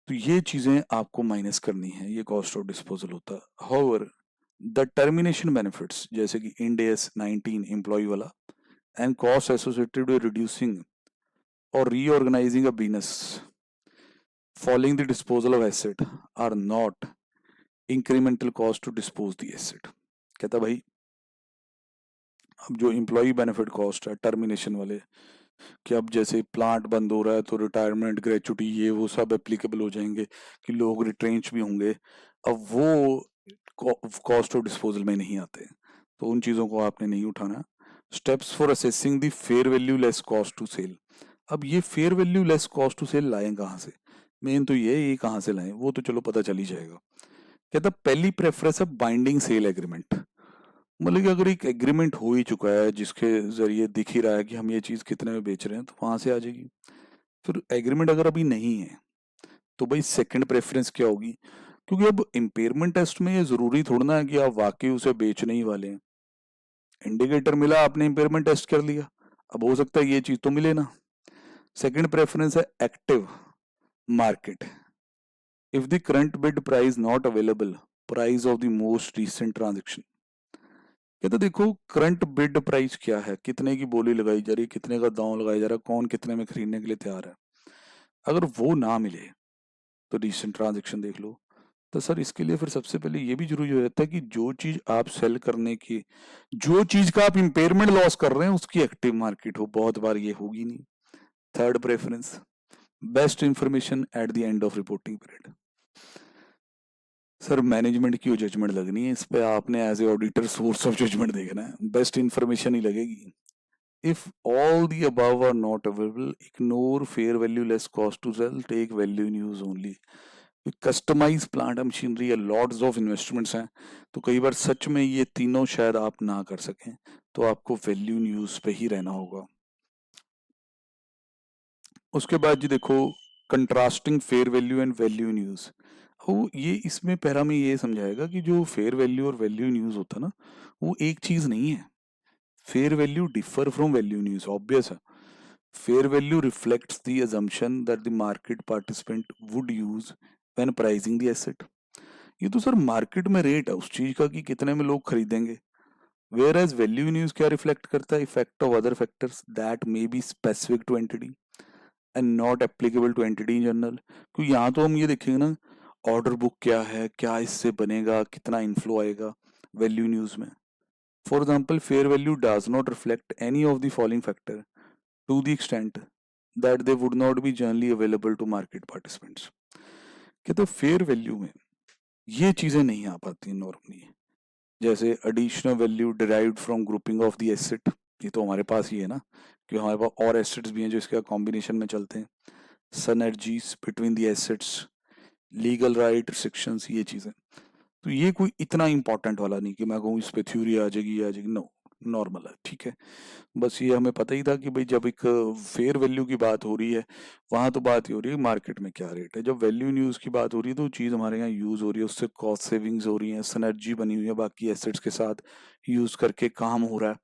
S1: तो ये चीजें आपको माइनस करनी है, ये कॉस्ट ऑफ डिस्पोजल होता है। हाउएवर द टर्मिनेशन बेनिफिट्स जैसे कि इंड एस 19 एम्प्लॉय वाला and cost associated with reducing और reorganising a business following the disposal of asset are not incremental cost to dispose the asset. कहता भाई अब जो एम्प्लॉय बेनिफिट कॉस्ट है termination वाले, कि अब जैसे प्लांट बंद हो रहा है तो रिटायरमेंट ग्रेचुटी ये वो सब एप्लीकेबल हो जाएंगे, कि लोग रिट्रेंच भी होंगे, अब वो कॉस्ट ऑफ डिस्पोजल में नहीं आते, तो उन चीज़ों को आपने नहीं उठाना। Steps for assessing the fair value less cost to sell. अब ये fair value less cost to sell लाएं कहाँ से, मेन तो ये कहाँ से लाएं वो तो चलो पता चल ही जाएगा। कहता पहली प्रेफरेंस है बाइंडिंग सेल एग्रीमेंट, मतलब कि अगर एक एग्रीमेंट हो ही चुका है जिसके जरिए दिख ही रहा है कि हम ये चीज़ कितने में बेच रहे हैं, तो वहां से आ जाएगी। फिर एग्रीमेंट अगर अभी नहीं है तो भाई सेकंड प्रेफरेंस क्या होगी, क्योंकि अब इम्पेयरमेंट टेस्ट में ये जरूरी थोड़ा ना है कि आप वाकई उसे बेचने ही वाले हैं। इंडिकेटर मिला, आपने इम्पेयरमेंट टेस्ट कर लिया, अब हो सकता है ये चीज तो मिले ना। सेकंड प्रेफरेंस है active market. If the current bid price not available, price of the most recent transaction. कहते देखो करंट बिड प्राइस क्या है, कितने की बोली लगाई जा रही है, कितने का दांव लगाया जा रहा है, कौन कितने में खरीदने के लिए तैयार है। अगर वो ना मिले तो रिसेंट ट्रांजेक्शन देख लो। तो सर इसके लिए फिर सबसे पहले ये भी जरूरी हो जाता है कि जो चीज आप सेल करने की, जो चीज का आप इम्पेयरमेंट लॉस कर रहे हैं उसकी एक्टिव मार्केट हो, बहुत बार ये होगी नहीं। Third preference best information at the end of reporting period. Sir management की जजमेंट लगनी है इस पे, आपने as a auditor source of judgement देखना है, बेस्ट इंफॉर्मेशन ही लगेगी। If all the above are not available, ignore fair value less cost to sell, take value in use only. Customize plant machinery है, लॉट्स ऑफ इन्वेस्टमेंट्स हैं, तो कई बार सच में ये तीनों शायद आप ना कर सकें, तो आपको वैल्यू इन यूज पे ही रहना होगा। उसके बाद जी देखो contrasting fair value and value in use. वो ये इसमें पैरा में ये समझाएगा कि जो फेयर वैल्यू और वैल्यू इन यूज होता है ना, वो एक चीज नहीं है। Fair value differ from value in use, obvious है। Fair value reflects the assumption that the market participant would use when pricing the asset. ये तो सर मार्केट में रेट है उस चीज का कि कितने में लोग खरीदेंगे। Whereas value in use क्या रिफ्लेक्ट करता है? Effect of other factors that may be specific to entity and not applicable to entity in general. क्योंकि यहाँ तो हम ये देखेंगे ना, ऑर्डर बुक क्या है, क्या इससे बनेगा, कितना इनफ्लो आएगा वैल्यू न्यूज में। For example, fair value does not reflect any of the following factor to the extent that they would not be generally available to market participants. कहते फेयर वैल्यू में ये चीजें नहीं आ पाती नॉर्मली, जैसे additional value derived from grouping of the asset. ये तो हमारे पास ही है ना, कि हमारे पास और एसेट्स भी हैं जो इसके कॉम्बिनेशन में चलते हैं। synergies between the assets, legal right restrictions, ये चीजें। तो ये कोई इतना इंपॉर्टेंट वाला नहीं कि मैं कहूँ इस पे थ्योरी आ जाएगी, नो, नॉर्मल है, ठीक है। बस ये हमें पता ही था कि भाई जब एक फेयर वैल्यू की बात हो रही है, वहां तो बात ही हो रही है मार्केट में क्या रेट है। जब वैल्यू न्यूज की बात हो रही है तो चीज हमारे यहाँ यूज हो रही है, उससे कॉस्ट सेविंग्स हो रही है, सिनर्जी बनी हुई है बाकी एसेट्स के साथ, यूज करके काम हो रहा है,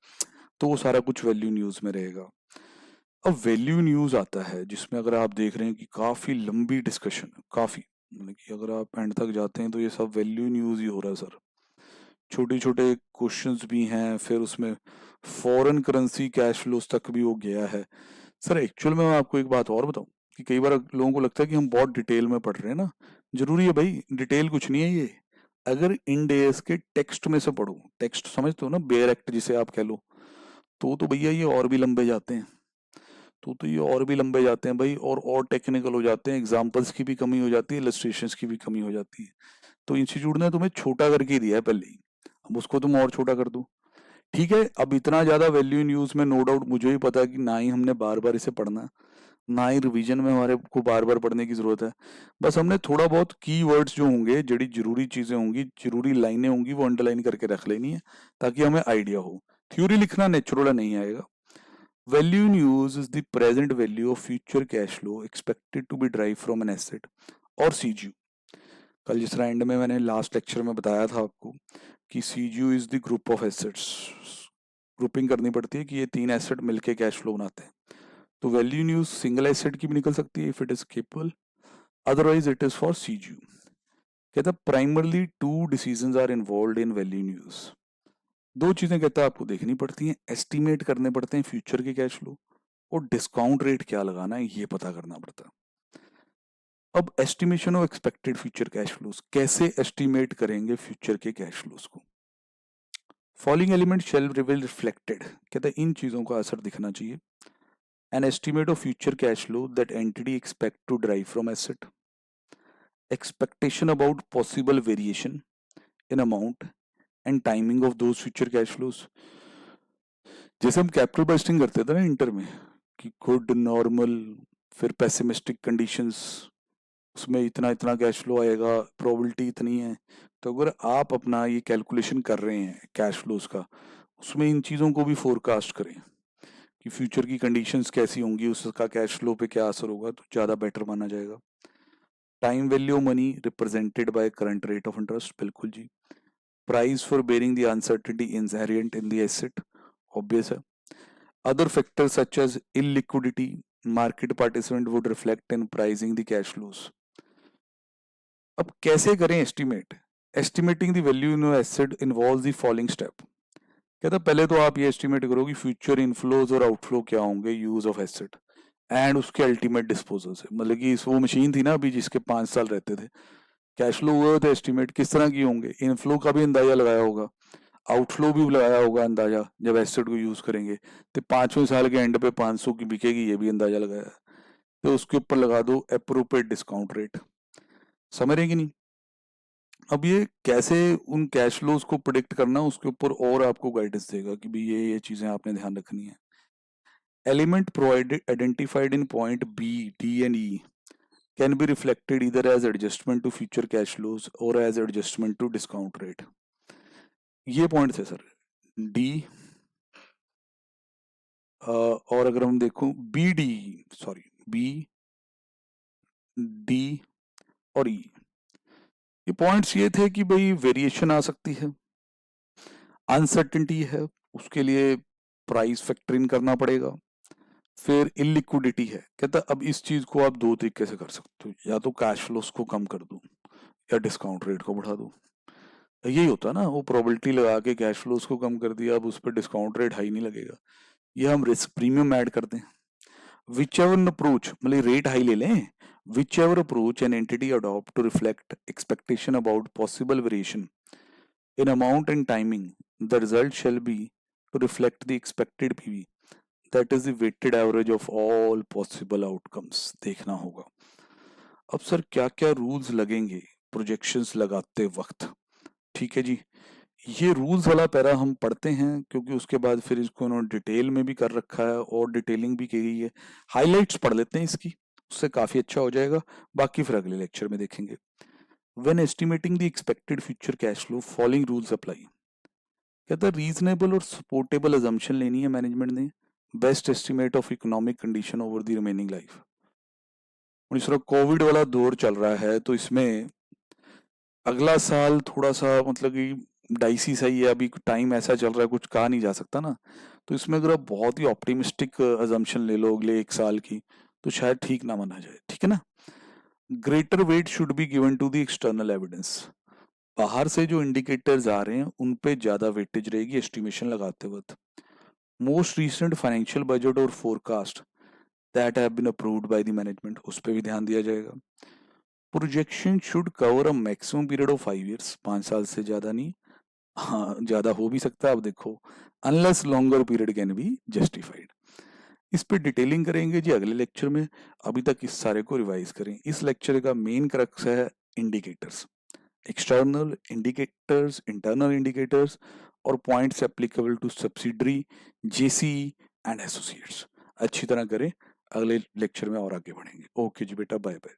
S1: तो वो सारा कुछ वैल्यू न्यूज में रहेगा। अब वैल्यू न्यूज आता है जिसमें अगर आप देख रहे हैं कि काफी लंबी डिस्कशन है, काफी, मतलब कि अगर आप एंड तक जाते हैं तो ये सब वैल्यू न्यूज ही हो रहा है सर। छोटे छोटे क्वेश्चंस भी हैं, फिर उसमें फॉरेन करेंसी कैश फ्लोज तक भी वो गया है। सर एक्चुअल में मैं आपको एक बात और बताऊं कि कई बार लोगों को लगता है कि हम बहुत डिटेल में पढ़ रहे हैं ना। जरूरी है भाई, डिटेल कुछ नहीं है ये। अगर इन डेज के टेक्स्ट में से पढ़ो, टेक्स्ट समझते हो ना, बेयर एक्ट जिसे आप कह लो, तो भैया ये और भी लंबे जाते हैं। तो ये और भी लंबे जाते हैं भाई, और टेक्निकल हो जाते हैं, एग्जांपल्स की भी कमी हो जाती है, इलस्ट्रेशंस की भी कमी हो जाती है। तो इंस्टीट्यूट ने तुम्हें छोटा करके ही दिया है पहले ही, अब उसको तुम और छोटा कर दो। ठीक है, अब इतना ज्यादा वैल्यू इन यूज में नो डाउट मुझे भी पता है कि ना ही हमने बार बार इसे पढ़ना है, ना ही रिवीजन में हमारे को बार बार पढ़ने की जरूरत है। बस हमने थोड़ा बहुत की वर्ड्स जो होंगे, जड़ी जरूरी चीजें होंगी, जरूरी लाइनें होंगी, वो अंडरलाइन करके रख लेनी है ताकि हमें आइडिया हो। थ्योरी लिखना नेचुरल नहीं आएगा। Value in use is the present value of future cash flow expected to be derived from an asset और CGU। कल जिस एंड में मैंने लास्ट लेक्चर में बताया था आपको कि CGU is the group of assets, grouping करनी पड़ती है कि ये तीन एसेट मिलके कैश फ्लो बनाते हैं। तो value in use single asset की भी निकल सकती है if it is capable, otherwise it is for CGU। कहता है primarily two decisions are involved in value in use. दो चीजें कहता है आपको देखनी पड़ती हैं, एस्टिमेट करने पड़ते हैं फ्यूचर के कैश फ्लो, और डिस्काउंट रेट क्या लगाना है ये पता करना पड़ता है। अब estimation of expected future cash flows, कैसे एस्टिमेट करेंगे फ्यूचर के कैश फ्लोज को? Following element shall reveal reflected, कहते हैं इन चीजों का असर दिखना चाहिए। An estimate of future cash flow that entity expect to drive from asset, expectation about possible variation in amount and timing of those future cash flows. जैसे हम कैपिटल बजटिंग करते थे ना इंटर में, कि गुड, नॉर्मल, फिर pessimistic conditions, उसमें इतना इतना कैश फ्लो आएगा, प्रोबेबिलिटी इतनी है। तो अगर आप अपना ये कैलकुलेशन कर रहे हैं कैश फ्लोज का, उसमें इन चीज़ों को भी फोरकास्ट करें कि फ्यूचर की कंडीशंस कैसी होंगी, उसका कैश फ्लो पे क्या असर होगा, तो ज़्यादा बेटर माना जाएगा। Time value money represented by current rate of interest, बिल्कुल जी। Price for bearing the uncertainty inherent in the asset, obvious है। Other factors such as illiquidity, market participant would reflect in pricing the cash flows। अब कैसे करें estimate? Estimating the value in asset involves the following step. कहता पहले तो आप ये estimate करो कि फ्यूचर इनफ्लोज और आउटफ्लो क्या होंगे यूज ऑफ एसेट एंड उसके अल्टीमेट डिस्पोजल से। मतलब कि वो मशीन थी ना अभी जिसके 5 साल रहते थे, कैश फ्लो हुए थे, एस्टिमेट किस तरह की होंगे, इनफ्लो का भी अंदाजा लगाया होगा, आउटफ्लो भी लगाया होगा अंदाजा जब एसेट को यूज करेंगे, तो 5वें साल के एंड पे 500 की बिकेगी ये भी अंदाजा लगाया है। तो उसके ऊपर लगा दो अप्रोप्रिएट डिस्काउंट रेट। समझ रहे कि नहीं? अब ये कैसे उन कैश फ्लोज को प्रिडिक्ट करना, उसके ऊपर और आपको गाइडेंस देगा कि भाई ये चीजें आपने ध्यान रखनी है। Element provided identified in point B, D and E can be reflected either as adjustment to future cash flows और as adjustment to discount rate. ये पॉइंट थे सर, डी, और अगर हम देखो B D, sorry, B D और E. ये points ये थे कि भाई वेरिएशन आ सकती है, अनसर्टेनिटी है, उसके लिए प्राइस फैक्टर इन करना पड़ेगा, फिर इलिक्विडिटी है। कहता अब इस चीज को आप दो तरीके से कर सकते हो, या तो कैश फ्लोस को कम कर दो या डिस्काउंट रेट को बढ़ा दो। यही होता है ना, वो प्रोबेबिलिटी लगा के कैश फ्लोस को कम कर दिया, अब उस पर डिस्काउंट रेट हाई नहीं लगेगा, ये हम रिस्क प्रीमियम ऐड कर दें। विच एवर अप्रोच, मतलब रेट हाई ले लें, whichever approach an entity adopt to reflect expectation about possible variation in amount and timing, the result shall be to reflect the expected PV, that is the weighted average of all possible outcomes। देखना होगा। अब sir क्या क्या rules लगेंगे projections लगाते वक्त? ठीक है जी, ये रूल्स वाला पैरा हम पढ़ते हैं, क्योंकि उसके बाद फिर इसको उन्होंने डिटेल में भी कर रखा है और डिटेलिंग भी की गई है। हाइलाइट्स पढ़ लेते हैं इसकी, उससे काफी अच्छा हो जाएगा, बाकी फिर अगले लेक्चर में देखेंगे। When estimating the expected future cash flow, following rules apply। कहता है रीजनेबल और सपोर्टेबल अजम्पशन लेनी है मैनेजमेंट ने, best estimate of economic condition over the remaining life. इस तरह कोविड वाला दौर चल रहा है, तो इसमें अगला साल थोड़ा सा मतलब कि डाइसी सा ही है, अभी टाइम ऐसा चल रहा है कुछ कहा नहीं जा सकता ना। तो इसमें अगर आप बहुत ही ऑप्टिमिस्टिक अजम्पशन ले लो अगले एक साल की, तो शायद ठीक ना माना जाए, ठीक है ना। Greater weight should be given to the external evidence. बाहर से जो इंडिकेटर्स आ रहे हैं उन पे ज्यादा वेटेज रहेगी एस्टिमेशन लगाते वक्त। मोस्ट रीसेंट फाइनेंशियल बजट और forecast that have been approved by the management, उस पर भी ध्यान दिया जाएगा। Projection should cover a maximum period of 5 years, 5 साल से ज्यादा नहीं, हाँ ज्यादा हो भी सकता है, आप देखो, unless longer period can be justified. इस पे डिटेलिंग करेंगे जी अगले लेक्चर में, अभी तक इस सारे को रिवाइज करें। इस लेक्चर का मेन क्रक्स है indicators, external indicators, internal indicators और points applicable to subsidiary, JCE and associates. अच्छी तरह करें, अगले लेक्चर में और आगे बढ़ेंगे। ओके जी बेटा, बाय बाय।